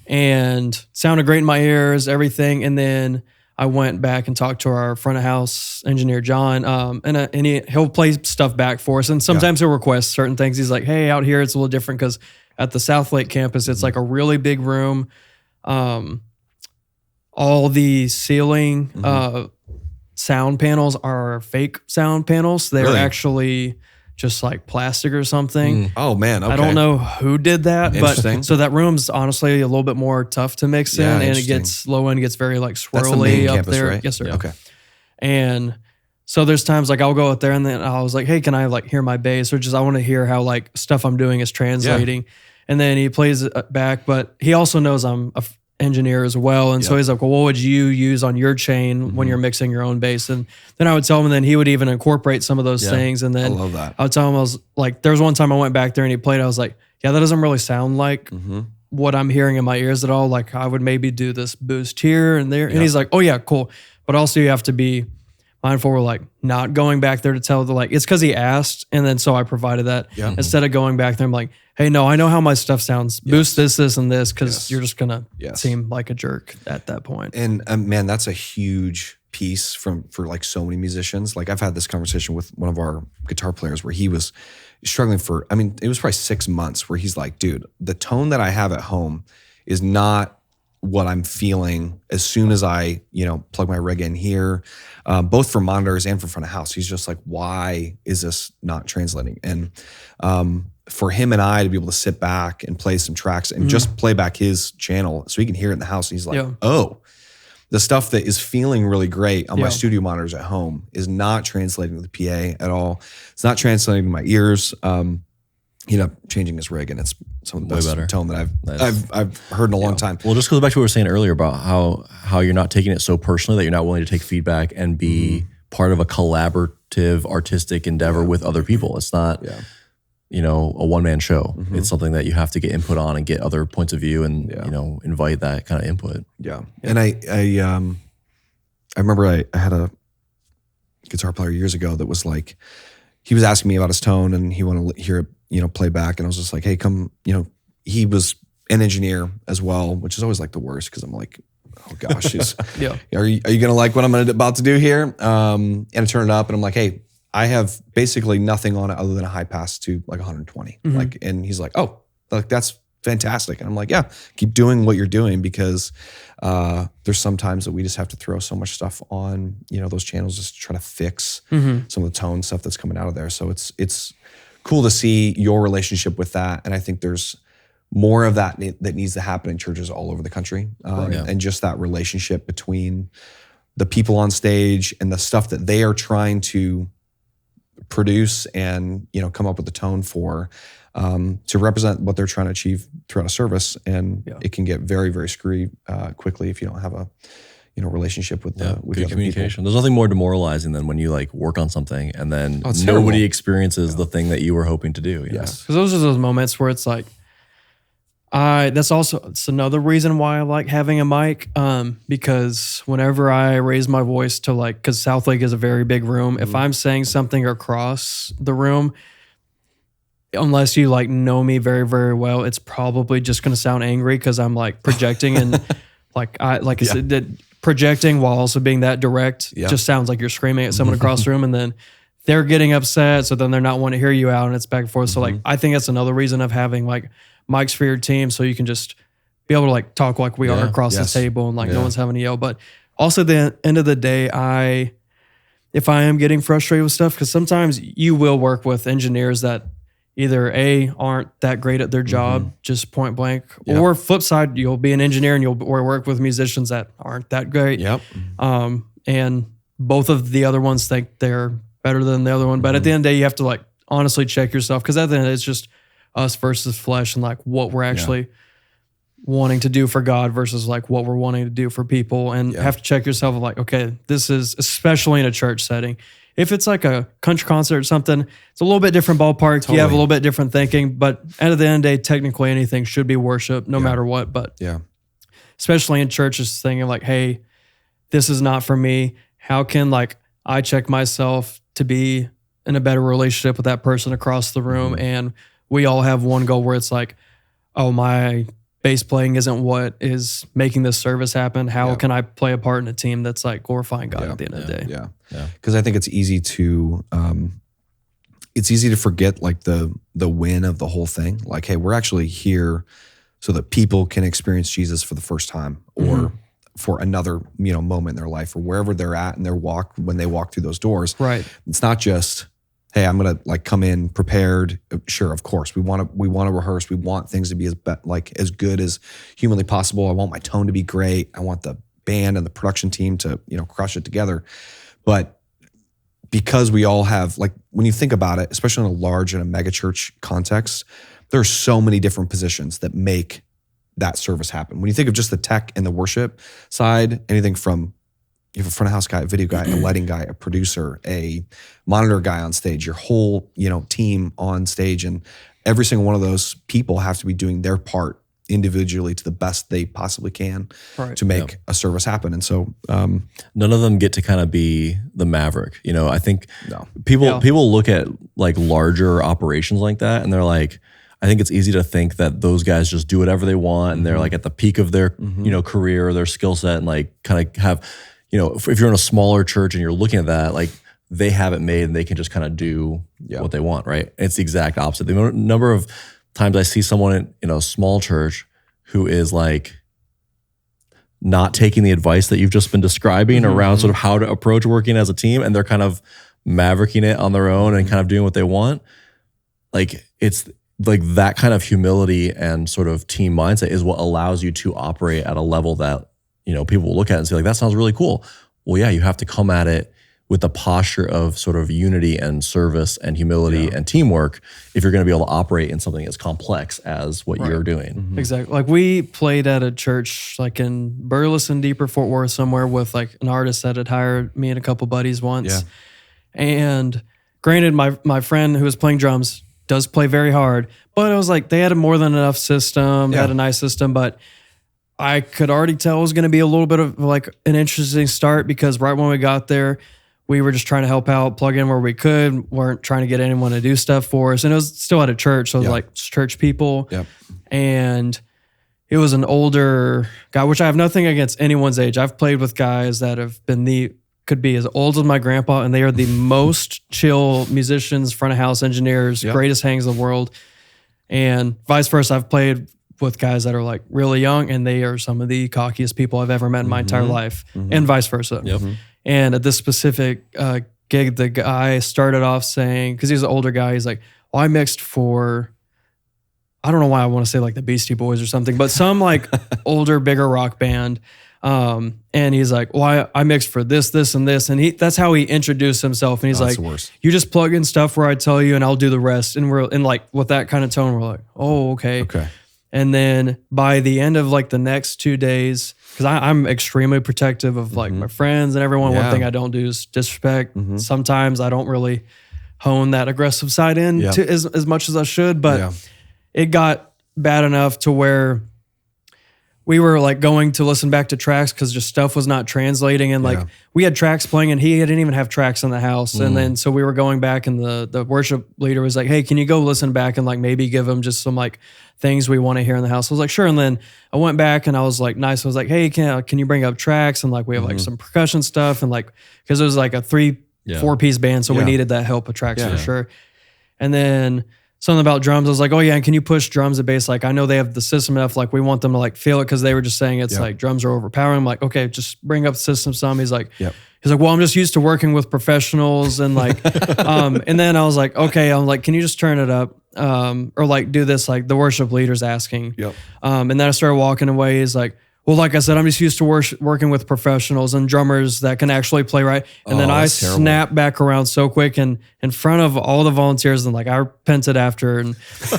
and sounded great in my ears, everything. And then I went back and talked to our front of house engineer, John, and he'll play stuff back for us. And sometimes he'll request certain things. He's like, hey, out here it's a little different because at the South Lake campus, it's like a really big room. All the ceiling sound panels are fake sound panels. They're Really? actually just like plastic or something. Oh man, okay. I don't know who did that, but Interesting. so that room's honestly a little bit more tough to mix Yeah, in, and it interesting. gets low end gets very like swirly That's the main up campus, there. right? Yes, sir. Yeah. Okay. And so there's times like I'll go out there and then I was like, hey, can I like hear my bass, or just I want to hear how like stuff I'm doing is translating. And then he plays it back, but he also knows I'm a engineer as well. And so he's like, well, what would you use on your chain when you're mixing your own bass? And then I would tell him, and then he would even incorporate some of those things. And I then love that. I would tell him, I was like, there was one time I went back there and he played, I was like, yeah, that doesn't really sound like what I'm hearing in my ears at all. Like I would maybe do this boost here and there. And he's like, oh yeah, cool. But also you have to be mindful. We're like not going back there to tell the like, it's because he asked. And then so I provided that instead of going back there. I'm like, hey, no, I know how my stuff sounds. Boost this, and this, because you're just going to seem like a jerk at that point. And man, that's a huge piece for like so many musicians. Like I've had this conversation with one of our guitar players where he was struggling for, I mean, it was probably 6 months where he's like, dude, the tone that I have at home is not what I'm feeling as soon as I, plug my rig in here, both for monitors and for front of house. He's just like, why is this not translating? And for him and I to be able to sit back and play some tracks and just play back his channel so he can hear it in the house. And he's like, oh, the stuff that is feeling really great on my studio monitors at home is not translating to the PA at all. It's not translating to my ears. He ended up changing his rig, and it's some of the best tone that I've heard in a long time. Well, just goes back to what we were saying earlier about how you're not taking it so personally that you're not willing to take feedback and be part of a collaborative artistic endeavor with other people. It's not, a one-man show. It's something that you have to get input on and get other points of view and, invite that kind of input. Yeah. And I remember I had a guitar player years ago that was like, he was asking me about his tone and he wanted to hear it, play back. And I was just like, hey, come, he was an engineer as well, which is always like the worst. Cause I'm like, oh gosh, are you going to like what I'm about to do here? And I turn it up and I'm like, hey, I have basically nothing on it other than a high pass to like 120. Like, and he's like, oh, like that's fantastic. And I'm like, yeah, keep doing what you're doing because there's some times that we just have to throw so much stuff on, those channels just to try to fix some of the tone stuff that's coming out of there. So it's cool to see your relationship with that. And I think there's more of that needs to happen in churches all over the country. And just that relationship between the people on stage and the stuff that they are trying to produce and, come up with the tone for, to represent what they're trying to achieve throughout a service. And it can get very, very screwy quickly if you don't have a, relationship with the good other communication. people. There's nothing more demoralizing than when you like work on something and then it's nobody terrible. experiences the thing that you were hoping to do. Yes. Because those are those moments where it's like, it's another reason why I like having a mic. Because whenever I raise my voice to like, because South Lake is a very big room, if I'm saying something across the room, unless you like know me very, very well, it's probably just going to sound angry because I'm like projecting and I said that projecting while also being that direct just sounds like you're screaming at someone across the room and then they're getting upset. So then they're not wanting to hear you out and it's back and forth. So like, I think that's another reason of having like mics for your team. So you can just be able to like talk like we are across the table and like no one's having to yell. But also at the end of the day, if I am getting frustrated with stuff, because sometimes you will work with engineers that either aren't that great at their job, just point blank, or flip side, you'll be an engineer and you'll work with musicians that aren't that great. And both of the other ones think they're better than the other one. But at the end of the day, you have to like honestly check yourself because at the end it's just us versus flesh and like what we're actually wanting to do for God versus like what we're wanting to do for people, and have to check yourself of like, okay, this is especially in a church setting. If it's like a country concert or something, it's a little bit different ballpark. Totally. You have a little bit different thinking, but at the end of the day, technically anything should be worship no matter what. But especially in churches, thinking like, hey, this is not for me. How can like I check myself to be in a better relationship with that person across the room? And we all have one goal where it's like, oh, my bass playing isn't what is making this service happen. How can I play a part in a team that's like glorifying God at the end of the day? Yeah. Because I think it's easy to forget like the win of the whole thing. Like, hey, we're actually here so that people can experience Jesus for the first time, or for another, moment in their life, or wherever they're at in their walk when they walk through those doors. Right. It's not just, hey, I'm gonna like come in prepared. Sure, of course, we want to rehearse. We want things to be as good as humanly possible. I want my tone to be great. I want the band and the production team to crush it together. But because we all have, like, when you think about it, especially in a large and a mega church context, there are so many different positions that make that service happen. When you think of just the tech and the worship side, anything from you have a front of house guy, a video guy, a lighting guy, a producer, a monitor guy on stage, your whole, team on stage, and every single one of those people have to be doing their part individually to the best they possibly can to make a service happen. And so none of them get to kind of be the maverick. I think people look at like larger operations like that, and they're like, I think it's easy to think that those guys just do whatever they want, and they're like at the peak of their career or their skill set, and like kind of have, if you're in a smaller church and you're looking at that, like they have it made and they can just kind of do what they want, right? It's the exact opposite. The number of times I see someone in a small church who is like not taking the advice that you've just been describing around sort of how to approach working as a team, and they're kind of mavericking it on their own and kind of doing what they want. Like, it's like that kind of humility and sort of team mindset is what allows you to operate at a level that, people will look at and say like, that sounds really cool. Well, yeah, you have to come at it with the posture of sort of unity and service and humility and teamwork if you're going to be able to operate in something as complex as what you're doing. Exactly. Like, we played at a church like in Burleson, Deeper, Fort Worth somewhere with like an artist that had hired me and a couple buddies once. Yeah. And granted, my friend who was playing drums does play very hard, but it was like they had a more than enough system, had a nice system, but I could already tell it was going to be a little bit of like an interesting start, because right when we got there, we were just trying to help out, plug in where we could, weren't trying to get anyone to do stuff for us. And it was still at a church, so it was like church people. Yep. And it was an older guy, which I have nothing against anyone's age. I've played with guys that have been could be as old as my grandpa, and they are the most chill musicians, front of house engineers, greatest hangs in the world. And vice versa, I've played with guys that are like really young, and they are some of the cockiest people I've ever met in my entire life, and vice versa. Yep. And at this specific gig, the guy started off saying, because he's an older guy, he's like, well, I mixed for, I don't know why I want to say like the Beastie Boys or something, but some like older, bigger rock band. And he's like, well, I mixed for this, and this. And that's how he introduced himself. And he's like, you just plug in stuff where I tell you and I'll do the rest. And we're in like with that kind of tone, we're like, oh, okay. And then by the end of like the next 2 days, because I'm extremely protective of like my friends and everyone. One thing I don't do is disrespect. Sometimes I don't really hone that aggressive side in to as much as I should, but it got bad enough to where we were like going to listen back to tracks because just stuff was not translating. And like we had tracks playing and he didn't even have tracks in the house. And then so we were going back and the worship leader was like, hey, can you go listen back and like maybe give them just some like things we want to hear in the house? I was like, sure. And then I went back and I was like, nice. I was like, hey, can you bring up tracks? And like we have like some percussion stuff and like, because it was like a 4-piece band. So we needed that help with tracks for sure. And then something about drums. I was like, oh yeah, and can you push drums and bass? Like I know they have the system enough. Like we want them to like feel it because they were just saying it's like drums are overpowering. I'm like, okay, just bring up the system some. He's like, well, I'm just used to working with professionals and like, and then I was like, okay, I'm like, can you just turn it up? Or like do this, like the worship leader's asking. And then I started walking away. He's like, Well, like I said, I'm just used to working with professionals and drummers that can actually play right. And then I that's terrible. snap back around so quick and in front of all the volunteers, and like I repented after.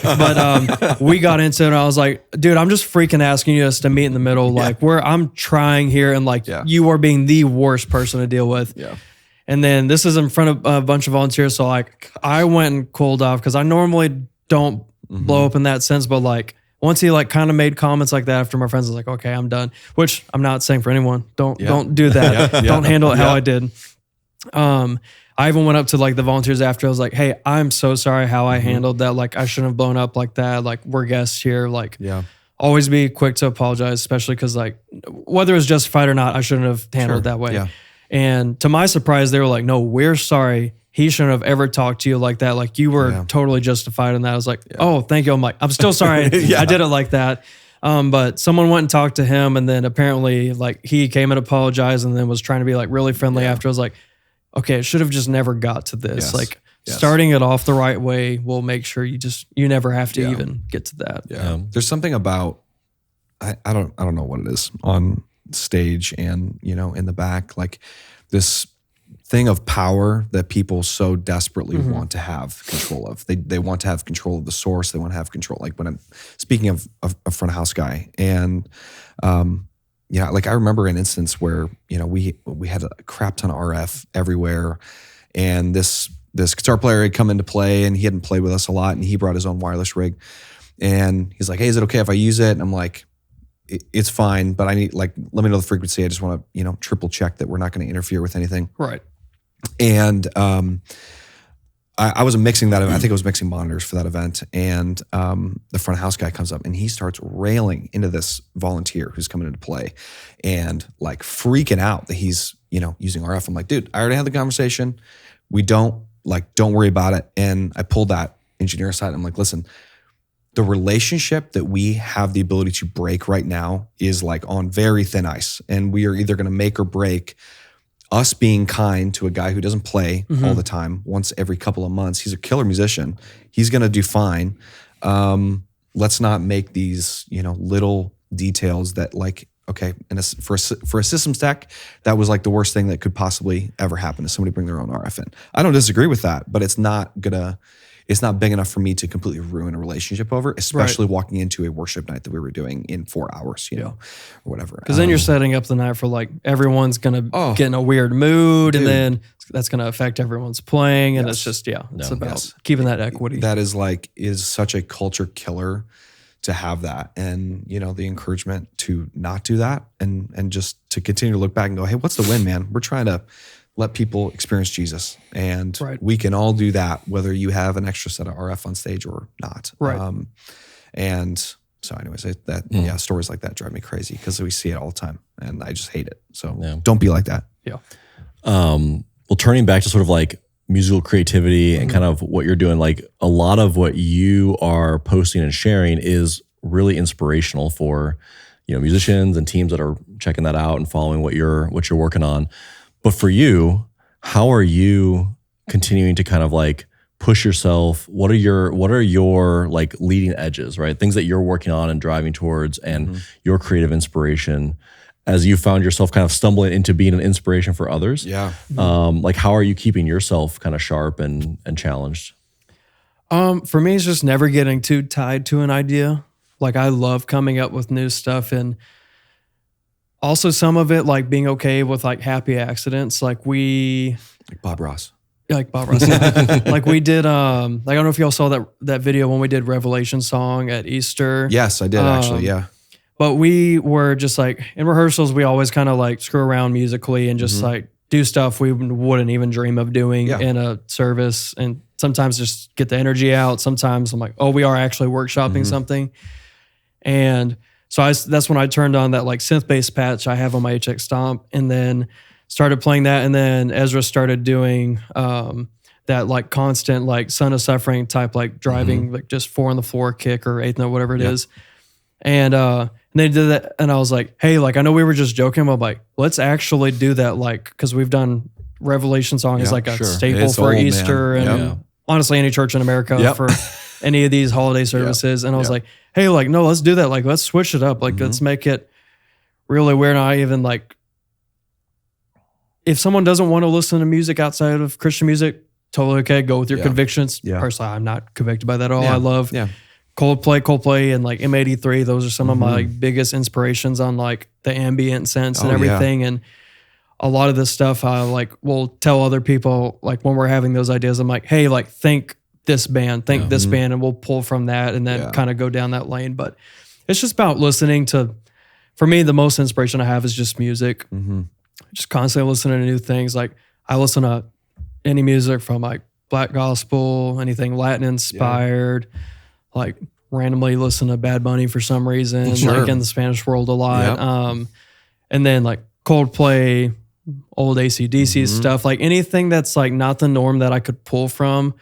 But we got into it, and I was like, dude, I'm just freaking asking you just to meet in the middle, like where I'm trying here, and like you are being the worst person to deal with. Yeah. And then this is in front of a bunch of volunteers, so like I went and cooled off because I normally don't blow up in that sense, but like. Once he like kind of made comments like that after my friends, I was like, okay, I'm done. Which I'm not saying for anyone. Don't do that. Don't handle it how I did. I even went up to like the volunteers after. I was like, hey, I'm so sorry how I handled that. Like I shouldn't have blown up like that. Like we're guests here. Like always be quick to apologize, especially because like whether it was justified or not, I shouldn't have handled it that way. Yeah. And to my surprise, they were like, no, we're sorry. He shouldn't have ever talked to you like that. Like you were totally justified in that. I was like, oh, thank you. I'm like, I'm still sorry. I did it like that. But someone went and talked to him, and then apparently like he came and apologized and then was trying to be like really friendly after. I was like, okay, it should have just never got to this. Like starting it off the right way will make sure you never have to even get to that. Yeah. There's something about, I don't know what it is on stage and, in the back, like this thing of power that people so desperately want to have control of. They want to have control of the source. They want to have control. Like when I'm speaking of a front of house guy, and like I remember an instance where we had a crap ton of RF everywhere, and this guitar player had come into play, and he hadn't played with us a lot, and he brought his own wireless rig, and he's like, "Hey, is it okay if I use it?" And I'm like, "It's fine, but I need let me know the frequency. I just want to triple check that we're not going to interfere with anything." Right. And I was mixing that event. I think I was mixing monitors for that event. And the front of house guy comes up and he starts railing into this volunteer who's coming into play and like freaking out that he's, using RF. I'm like, dude, I already had the conversation. Don't worry about it. And I pulled that engineer aside. And I'm like, listen, the relationship that we have the ability to break right now is like on very thin ice. And we are either going to make or break us being kind to a guy who doesn't play all the time, once every couple of months. He's a killer musician. He's going to do fine. Let's not make these, little details that like, okay, and for a systems tech, that was like the worst thing that could possibly ever happen, is somebody bring their own RF in. I don't disagree with that, but it's not big enough for me to completely ruin a relationship over, especially walking into a worship night that we were doing in 4 hours, or whatever. Because then you're setting up the night for like everyone's going to get in a weird mood, and then that's going to affect everyone's playing. And it's just, it's about keeping that equity. That is such a culture killer to have that. And, the encouragement to not do that and just to continue to look back and go, hey, what's the win, man? We're trying to let people experience Jesus. And we can all do that, whether you have an extra set of RF on stage or not. Right. And so anyways, stories like that drive me crazy because we see it all the time and I just hate it. So don't be like that. Yeah. Well, turning back to sort of like musical creativity and kind of what you're doing, like a lot of what you are posting and sharing is really inspirational for, musicians and teams that are checking that out and following what you're working on. But for you, how are you continuing to kind of like push yourself? What are your like leading edges, right? Things that you're working on and driving towards, and your creative inspiration as you found yourself kind of stumbling into being an inspiration for others. Yeah. Like how are you keeping yourself kind of sharp and challenged? For me, it's just never getting too tied to an idea. Like I love coming up with new stuff, and also some of it like being okay with like happy accidents. Like Bob Ross. Like Bob Ross. Like we did, I don't know if y'all saw that video when we did Revelation song at Easter. Yes, I did actually. Yeah. But we were just like in rehearsals, we always kind of like screw around musically and just like do stuff we wouldn't even dream of doing in a service. And sometimes just get the energy out. Sometimes I'm like, oh, we are actually workshopping something. And so that's when I turned on that like synth-based patch I have on my HX Stomp, and then started playing that. And then Ezra started doing that like constant like Son of Suffering type, like driving like just 4 on the floor kick or 8th note, whatever it is. And they did that, and I was like, hey, like I know we were just joking, but I'm like, let's actually do that, like because we've done Revelation song is like a staple it's for old, Easter and honestly any church in America for any of these holiday services. And I was like, hey, like, no, let's do that. Like, let's switch it up. Like, let's make it really weird. I even like, if someone doesn't want to listen to music outside of Christian music, totally okay. Go with your convictions. Yeah. Personally, I'm not convicted by that at all. Yeah. I love Coldplay and like M83. Those are some of my like, biggest inspirations on like the ambient sense and everything. And a lot of this stuff I like will tell other people, like when we're having those ideas, I'm like, hey, like think this band, this band, and we'll pull from that and then kind of go down that lane. But it's just about listening to, for me, the most inspiration I have is just music. Just constantly listening to new things. Like I listen to any music from like Black Gospel, anything Latin inspired, like randomly listen to Bad Bunny for some reason, like in the Spanish world a lot. And then like Coldplay, old AC/DC stuff, like anything that's like not the norm that I could pull from.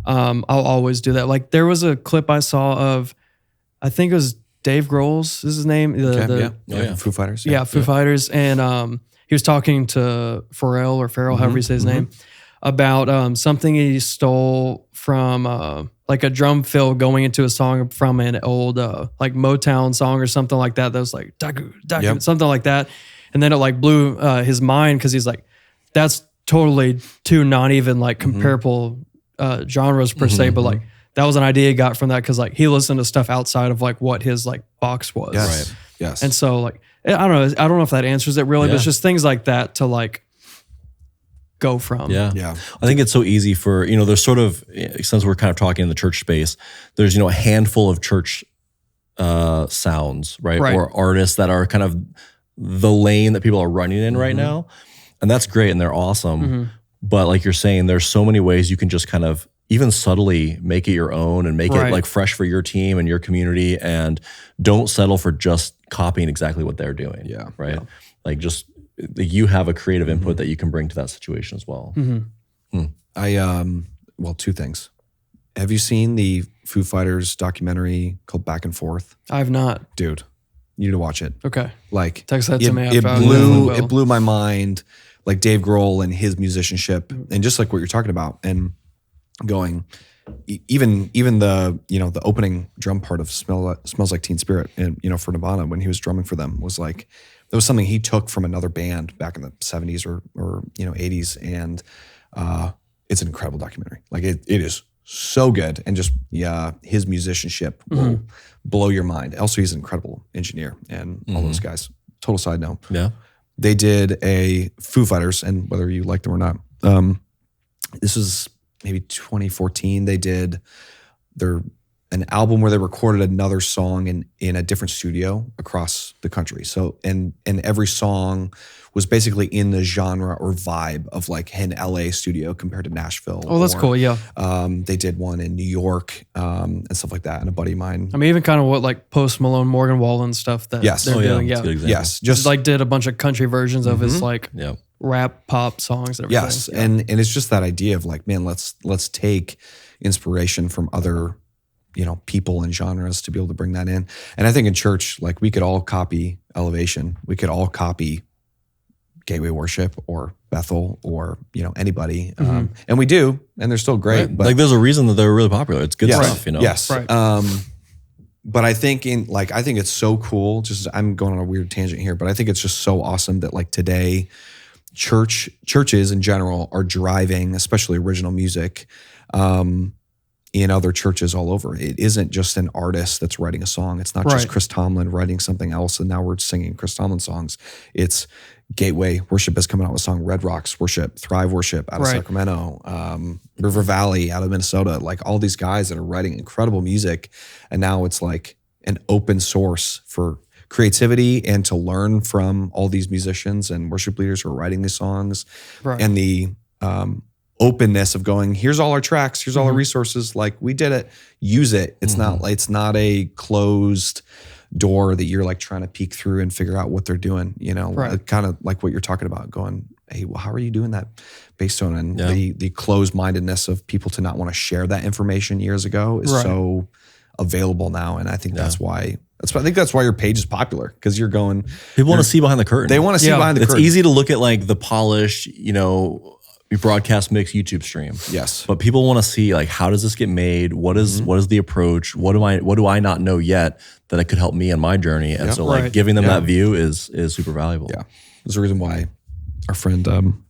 I'll always do that. Like there was a clip I saw of, I think it was Dave Grohl's is his name. Foo Fighters. Foo Fighters. And he was talking to Pharrell, however you say his name, about something he stole from like a drum fill going into a song from an old like Motown song or something like that. That was like Dagu, something like that. And then it like blew his mind because he's like, that's totally two not even like comparable genres per se, but like that was an idea he got from that because like he listened to stuff outside of like what his like box was. Yes. And so like I don't know if that answers it really, but it's just things like that to like go from. I think it's so easy for, there's sort of, since we're kind of talking in the church space, there's, a handful of church sounds, right? Or artists that are kind of the lane that people are running in right now. And that's great and they're awesome. But like you're saying, there's so many ways you can just kind of even subtly make it your own and make it like fresh for your team and your community, and don't settle for just copying exactly what they're doing. Like just you have a creative input that you can bring to that situation as well. Well, two things. Have you seen the Foo Fighters documentary called Back and Forth? I have not. Dude, you need to watch it. Okay. Like text that to me. It blew my mind. Like Dave Grohl and his musicianship, and just like what you're talking about, and going, even the the opening drum part of Smells Like Teen Spirit, and for Nirvana when he was drumming for them was like, that was something he took from another band back in the 70s or 80s, and it's an incredible documentary. Like it is so good, and just his musicianship will blow your mind. Also, he's an incredible engineer, and all those guys. Total side note. They did a Foo Fighters, and whether you like them or not, this was maybe 2014. They did an album where they recorded another song in a different studio across the country. So, and every song was basically in the genre or vibe of like an LA studio compared to Nashville. Oh, that's cool. Yeah. They did one in New York and stuff like that. And a buddy of mine. I mean, even kind of what like Post Malone, Morgan Wallen stuff that they're doing. Just like did a bunch of country versions of his like rap pop songs and everything. Yes. And it's just that idea of like, man, let's take inspiration from other people and genres to be able to bring that in. And I think in church, like we could all copy Elevation. We could all copy Gateway Worship or Bethel or, anybody. And we do, and they're still great. Right. But like there's a reason that they're really popular. It's good stuff, Yes. Right. But I think I think it's so cool. Just I'm going on a weird tangent here, but I think it's just so awesome that like today churches in general are driving, especially original music, in other churches all over. It isn't just an artist that's writing a song. It's not just Chris Tomlin writing something else and now we're singing Chris Tomlin songs. It's Gateway Worship is coming out with a song, Red Rocks Worship, Thrive Worship out of Sacramento, River Valley out of Minnesota, like all these guys that are writing incredible music. And now it's like an open source for creativity and to learn from all these musicians and worship leaders who are writing these songs. And the openness of going, here's all our tracks, here's all our resources, like we did it, use it. It's not a closed door that you're like trying to peek through and figure out what they're doing, kind of like what you're talking about, going, hey, well, how are you doing that bass tone? And the closed-mindedness of people to not want to share that information years ago is so available now. And I think I think that's why your page is popular, because you're going, people want to see behind the curtain. They want to see behind the curtain. It's easy to look at like the polished, broadcast mix YouTube stream. Yes. But people want to see like, how does this get made? What is the approach? What do I not know yet that it could help me in my journey? And so like giving them that view is super valuable. Yeah. There's a reason why our friend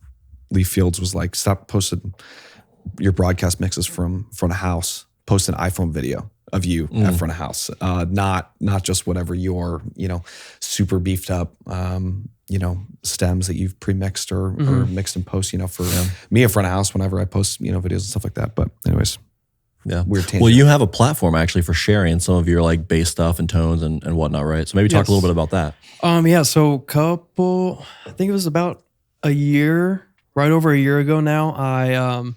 Lee Fields was like, stop posting your broadcast mixes from front of house. Post an iPhone video of you at front of house. Not just whatever your, super beefed up stems that you've pre-mixed or mixed and post, for me at front of house whenever I post, videos and stuff like that. But anyways, weird tangent. Well, you have a platform actually for sharing some of your like bass stuff and tones and whatnot, right? So maybe talk a little bit about that. So I think it was about right over a year ago now,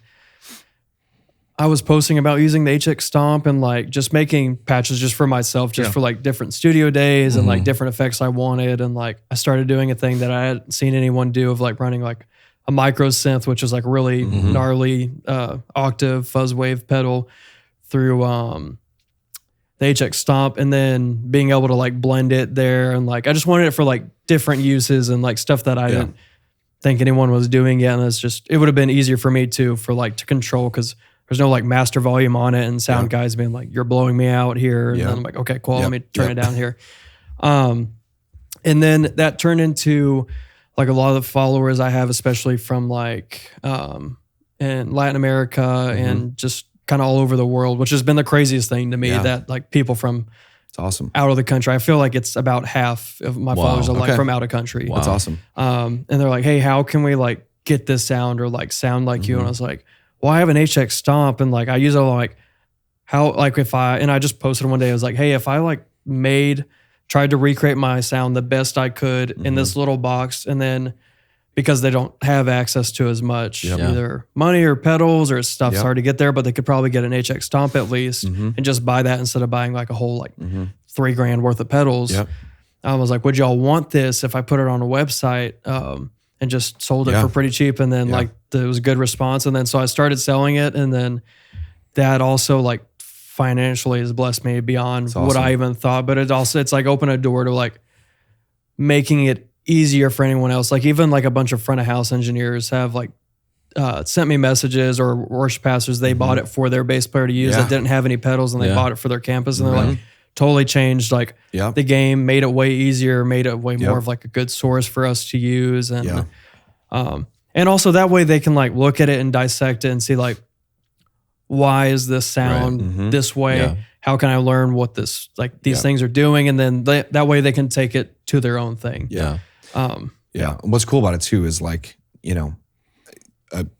I was posting about using the HX Stomp and like just making patches just for myself, for like different studio days and like different effects I wanted. And like I started doing a thing that I hadn't seen anyone do of like running like a micro synth, which is like really gnarly octave fuzz wave pedal through the HX Stomp, and then being able to like blend it there. And like I just wanted it for like different uses and like stuff that I didn't think anyone was doing yet. And it would have been easier for me too, to control, because there's no like master volume on it and sound guys being like, you're blowing me out here. And then I'm like, okay, cool. Let me turn it down here. And then that turned into like a lot of the followers I have, especially from like in Latin America and just kind of all over the world, which has been the craziest thing to me, that like people from it's awesome out of the country. I feel like it's about half of my followers are like from out of country. That's awesome. And they're like, hey, how can we like get this sound or like sound like you? And I was like, well, I have an HX Stomp, and like I use it like how, like I just posted one day, I was like, hey, if I like tried to recreate my sound the best I could in this little box, and then because they don't have access to as much either money or pedals or stuff's hard to get there, but they could probably get an HX Stomp at least and just buy that instead of buying like a whole like $3,000 worth of pedals. I was like, would y'all want this if I put it on a website? And just sold it for pretty cheap. And then like there was a good response. And then so I started selling it. And then that also like financially has blessed me beyond what I even thought. But it's like opened a door to like making it easier for anyone else. Like even like a bunch of front of house engineers have like sent me messages, or worship pastors, they bought it for their bass player to use that didn't have any pedals, and they bought it for their campus. And they're like, totally changed like the game, made it way easier, made it way more of like a good source for us to use. And and also that way they can like look at it and dissect it and see like, why is this sound this way? How can I learn what these things are doing? And then that way they can take it to their own thing. And what's cool about it too is like,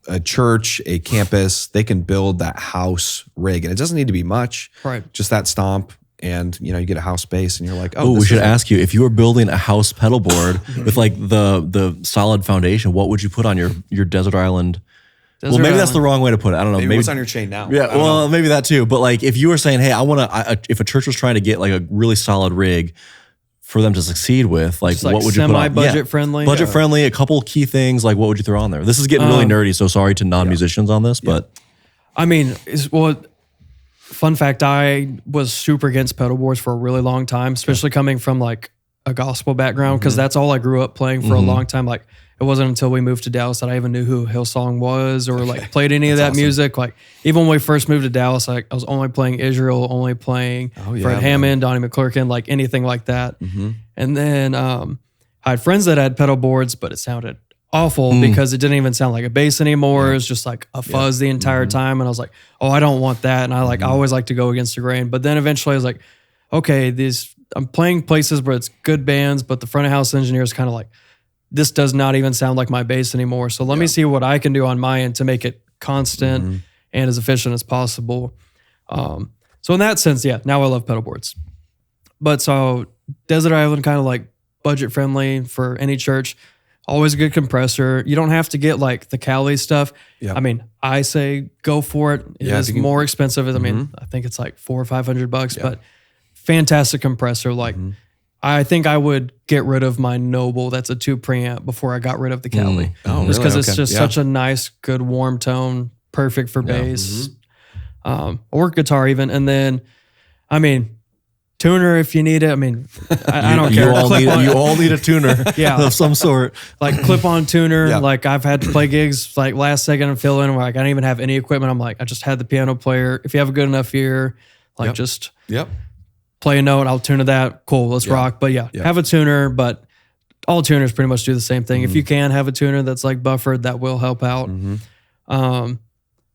a church, a campus, they can build that house rig, and it doesn't need to be much, just that stomp. And you get a house bass, and you're like, oh, we should ask you, if you were building a house pedal board with like the solid foundation, what would you put on your desert island? Well, maybe that's the wrong way to put it. I don't know. Maybe what's on your chain now? Yeah, well, maybe that too. But like, if you were saying, hey, if a church was trying to get like a really solid rig for them to succeed with, like what would you put on? Semi-budget friendly? Budget friendly, a couple key things, like what would you throw on there? This is getting really nerdy, so sorry to non-musicians on this, but. I mean, fun fact, I was super against pedal boards for a really long time, especially coming from like a gospel background, because that's all I grew up playing for a long time. Like it wasn't until we moved to Dallas that I even knew who Hillsong was or like played any of that music. Like even when we first moved to Dallas, like I was only playing Israel, only playing Fred Hammond, Donnie McClurkin, like anything like that. And then I had friends that had pedal boards, but it sounded awful because it didn't even sound like a bass anymore. It was just like a fuzz the entire time. And I was like, oh, I don't want that. And I always like to go against the grain. But then eventually I was like, okay, I'm playing places where it's good bands, but the front of house engineer is kind of like, this does not even sound like my bass anymore. So let me see what I can do on my end to make it constant and as efficient as possible. So in that sense, now I love pedal boards. But so Desert Island kind of like budget friendly for any church. Always a good compressor. You don't have to get like the Cali stuff. I mean, I say go for it. It is more expensive. I mean, I think it's like $400 or $500, but fantastic compressor. Like I think I would get rid of my Noble. That's a 2 preamp before I got rid of the Cali. Just because it's just such a nice, good warm tone, perfect for bass or guitar even. And then, I mean, tuner if you need it. I mean, I don't care. You all need a tuner of some sort. Like clip-on tuner. Yeah. Like I've had to play gigs like last second and fill in where like I didn't even have any equipment. I'm like, I just had the piano player. If you have a good enough ear, like just play a note, I'll tune to that. Cool, let's rock. But have a tuner, but all tuners pretty much do the same thing. If you can have a tuner that's like buffered, that will help out.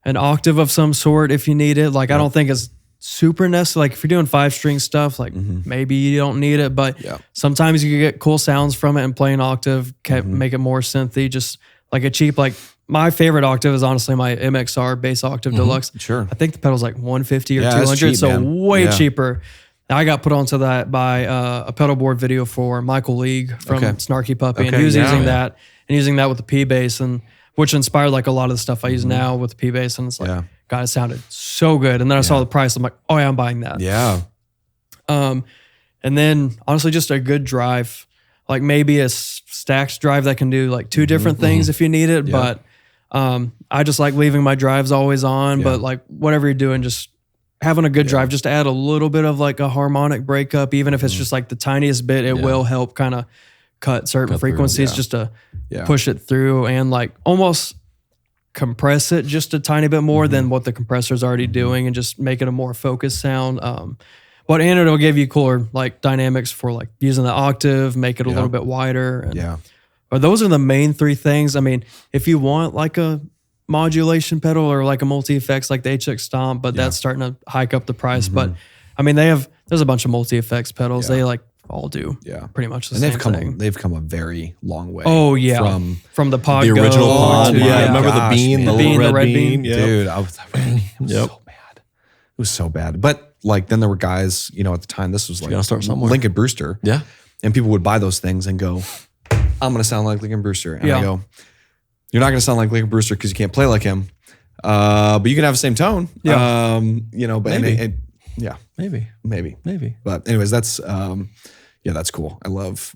An octave of some sort if you need it. Like I don't think it's super necessary. Like if you're doing 5-string stuff, like maybe you don't need it, but sometimes you can get cool sounds from it and play an octave, make it more synthy. Just like a cheap, like my favorite octave is honestly my MXR bass octave deluxe. Sure. I think the pedal's like 150 or Yeah, 200, it's cheap, so man. way cheaper. I got put onto that by a pedal board video for Michael League from Snarky Puppy, and he was using that and using that with the P bass, and which inspired like a lot of the stuff I use now with the P bass, and it's like, God, it sounded so good. And then I saw the price, I'm like, oh yeah, I'm buying that. Yeah. And then honestly, just a good drive, like maybe a stacked drive that can do like 2 different things if you need it. But I just like leaving my drives always on, but like whatever you're doing, just having a good drive, just to add a little bit of like a harmonic breakup, even if it's just like the tiniest bit, it will help kind of cut certain frequencies just to push it through and like almost compress it just a tiny bit more than what the compressor's already doing, and just make it a more focused sound. But and it'll give you cooler like dynamics for like using the octave, make it a little bit wider. And, but those are the main 3 things. I mean, if you want like a modulation pedal or like a multi-effects like the HX Stomp, but that's starting to hike up the price. But I mean, there's a bunch of multi-effects pedals. They like all do pretty much the same thing. They've come a very long way. Oh yeah, from the pod, the original pod. To, Remember the bean, the little red bean? Dude, I was so bad. It was so bad. But like then there were guys, you know, at the time this was like gotta start somewhere. Lincoln Brewster. Yeah. And people would buy those things and go, I'm gonna sound like Lincoln Brewster. And I go, you're not gonna sound like Lincoln Brewster because you can't play like him. But you can have the same tone. Yeah. You know, but maybe. But anyways, that's that's cool. I love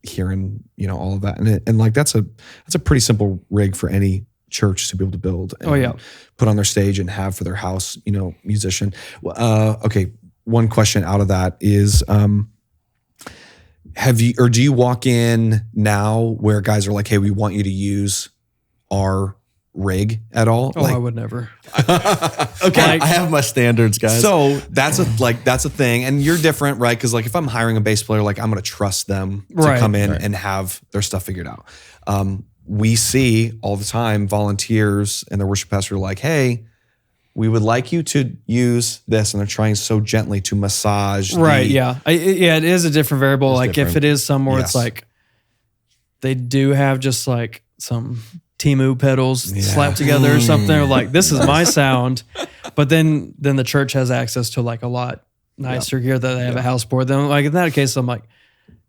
hearing, you know, all of that. And like that's a pretty simple rig for any church to be able to build and put on their stage and have for their house, you know, musician. Okay, one question out of that is do you walk in now where guys are like, hey, we want you to use our rig at all? Oh, I would never. Okay, I have my standards, guys. So that's a thing, and you're different, right? Because like if I'm hiring a bass player, like I'm gonna trust them to come in and have their stuff figured out. We see all the time volunteers and their worship pastor are like, hey, we would like you to use this, and they're trying so gently to massage. It is a different variable. Like different. If it is somewhere, it's like they do have just like some Temu pedals slapped together or something. Or like, this is my sound. But then the church has access to like a lot nicer gear that they have a house board. Then like in that case, I'm like,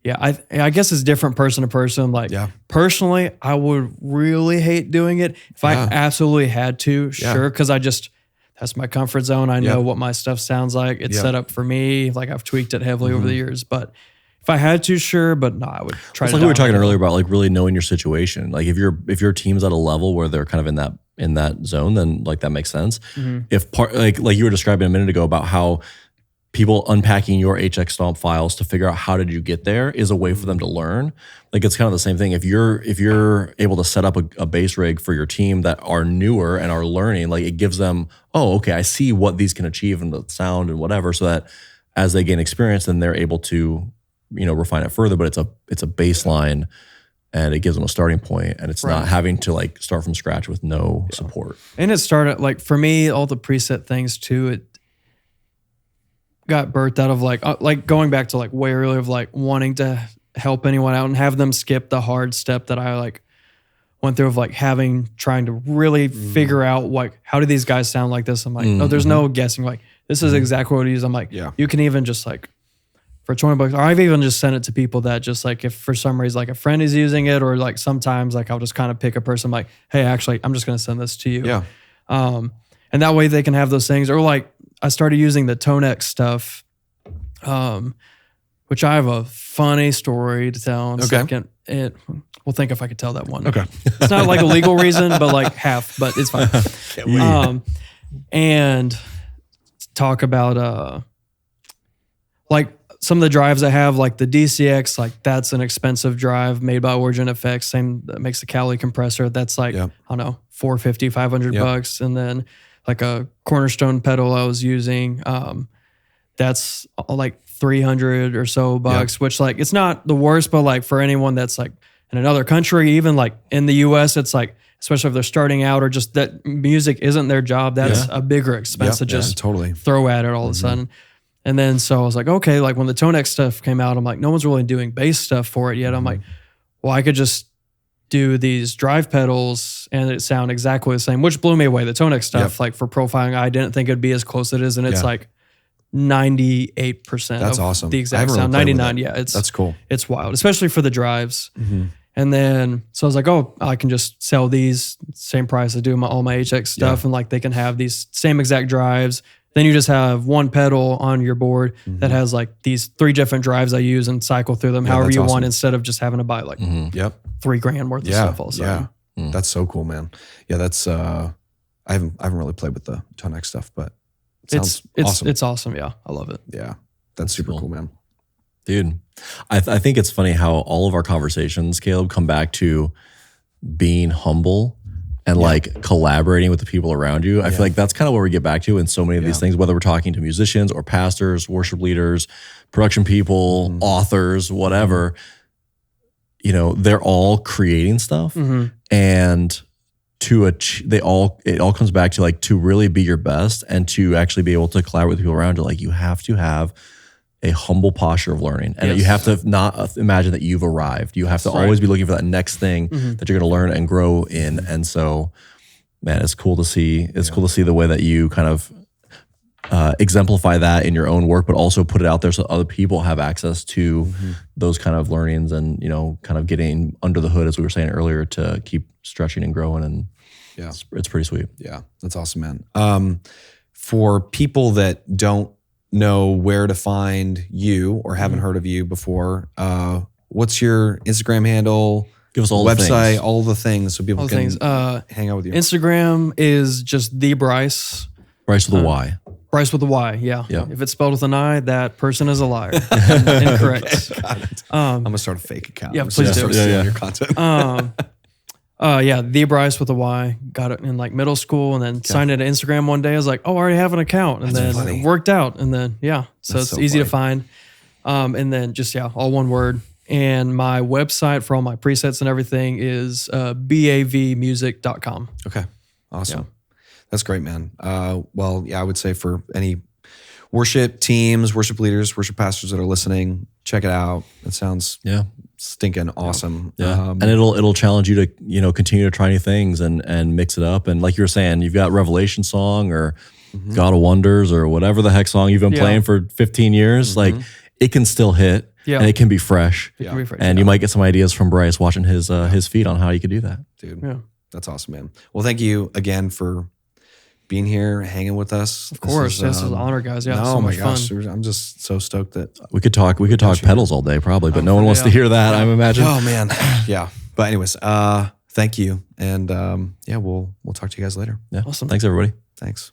I guess it's different person to person. Like personally, I would really hate doing it. If I absolutely had to, sure. Cause that's my comfort zone. I know what my stuff sounds like. It's set up for me. Like I've tweaked it heavily over the years, but if I had to, sure, but no, I would try to. Like we were talking earlier about like really knowing your situation. Like if your team's at a level where they're kind of in that zone, then like that makes sense. If like you were describing a minute ago about how people unpacking your HX Stomp files to figure out how did you get there is a way for them to learn. Like it's kind of the same thing. If you're able to set up a bass rig for your team that are newer and are learning, like it gives them, oh, okay, I see what these can achieve in the sound and whatever, so that as they gain experience, then they're able to, you know, refine it further. But it's a baseline, and it gives them a starting point, and it's not having to like start from scratch with no support. And it started like for me, all the preset things too. It got birthed out of like going back to like way earlier of like wanting to help anyone out and have them skip the hard step that I like went through of like trying to really figure out like, how do these guys sound like this? I'm like, no, there's no guessing. Like this is exactly what it is. I'm like, you can even just like for $20, or I've even just sent it to people that just like, if for some reason like a friend is using it, or like sometimes like I'll just kind of pick a person like, hey, actually, I'm just going to send this to you. Yeah. And that way they can have those things. Or like I started using the Tonex stuff, which I have a funny story to tell in a second. We'll think if I could tell that one. Okay. It's not like a legal reason, but like half, but it's fine. And talk about like some of the drives I have, like the DCX, like that's an expensive drive made by Origin Effects. Same that makes the Cali compressor. That's like, Yep. I don't know, $450, $500 Yep. bucks. And then like a Cornerstone pedal I was using, that's like 300 or so bucks, which like, it's not the worst, but like for anyone that's like in another country, even like in the US, it's like, especially if they're starting out or just that music isn't their job, that's a bigger expense to just totally. throw at it all of a sudden. And then so I was like, okay, like when the Tonex stuff came out, I'm like, no one's really doing bass stuff for it yet. I'm like, well, I could just do these drive pedals and it sound exactly the same, which blew me away. The Tonex stuff, like for profiling, I didn't think it'd be as close as it is. And it's like 98% That's of awesome. the I exact haven't sound. really played with 99, it. yeah. That's cool. It's wild, especially for the drives. And then, so I was like, oh, I can just sell these same price I do all my HX stuff. And like, they can have these same exact drives. Then you just have one pedal on your board that has like these 3 different drives I use and cycle through them however that's you awesome. want instead of just having to buy like $3,000 worth of stuff all of a sudden. That's so cool, man. Yeah, that's I haven't really played with the Tonex stuff, but it sounds awesome. It's awesome. Yeah, I love it. Yeah, that's super cool, man. Dude, I think it's funny how all of our conversations, Caleb, come back to being humble and like collaborating with the people around you. I feel like that's kind of where we get back to in so many of these things, whether we're talking to musicians or pastors, worship leaders, production people, authors, whatever. You know, they're all creating stuff, and it all comes back to like to really be your best and to actually be able to collaborate with people around you. Like you have to have a humble posture of learning, and you have to not imagine that you've arrived. You have to always be looking for that next thing that you're going to learn and grow in. And so, man, it's cool to see. It's cool to see the way that you kind of exemplify that in your own work, but also put it out there so other people have access to those kind of learnings and, you know, kind of getting under the hood, as we were saying earlier, to keep stretching and growing. And it's pretty sweet. Yeah, that's awesome, man. For people that don't know where to find you or haven't heard of you before, what's your Instagram handle? Give us all the website, things. all the things so people All the can things. hang out with you. Instagram is just the Bryce. Bryce with a Y. Bryce with a Y, yeah. Yeah. If it's spelled with an I, that person is a liar. Incorrect. I'm gonna start a fake account. Yeah, I'm just please gonna do. start stealing your content. The Bryce with a Y. Got it in like middle school and then signed into Instagram one day. I was like, oh, I already have an account. And then funny. it worked out. And then, so That's it's so easy to funny. find. And then just, all one word. And my website for all my presets and everything is bavmusic.com. Okay, awesome. That's great, man. I would say for any worship teams, worship leaders, worship pastors that are listening, check it out. It sounds stinking awesome. Yeah. And it'll challenge you to, you know, continue to try new things and mix it up. And like you were saying, you've got Revelation song or God of Wonders or whatever the heck song you've been playing for 15 years. Like it can still hit and it can be fresh. It can be fresh, And you might get some ideas from Bryce watching his feed on how you could do that. Dude. Yeah. That's awesome, man. Well, thank you again for being here, hanging with us. Of course. This is an honor, guys. Yeah. Oh so my much gosh. fun. I'm just so stoked that. We could talk pedals all day probably, but no one wants to hear that, I imagine. Oh man. Yeah. But anyways, thank you. And we'll talk to you guys later. Yeah. Awesome. Thanks everybody. Thanks.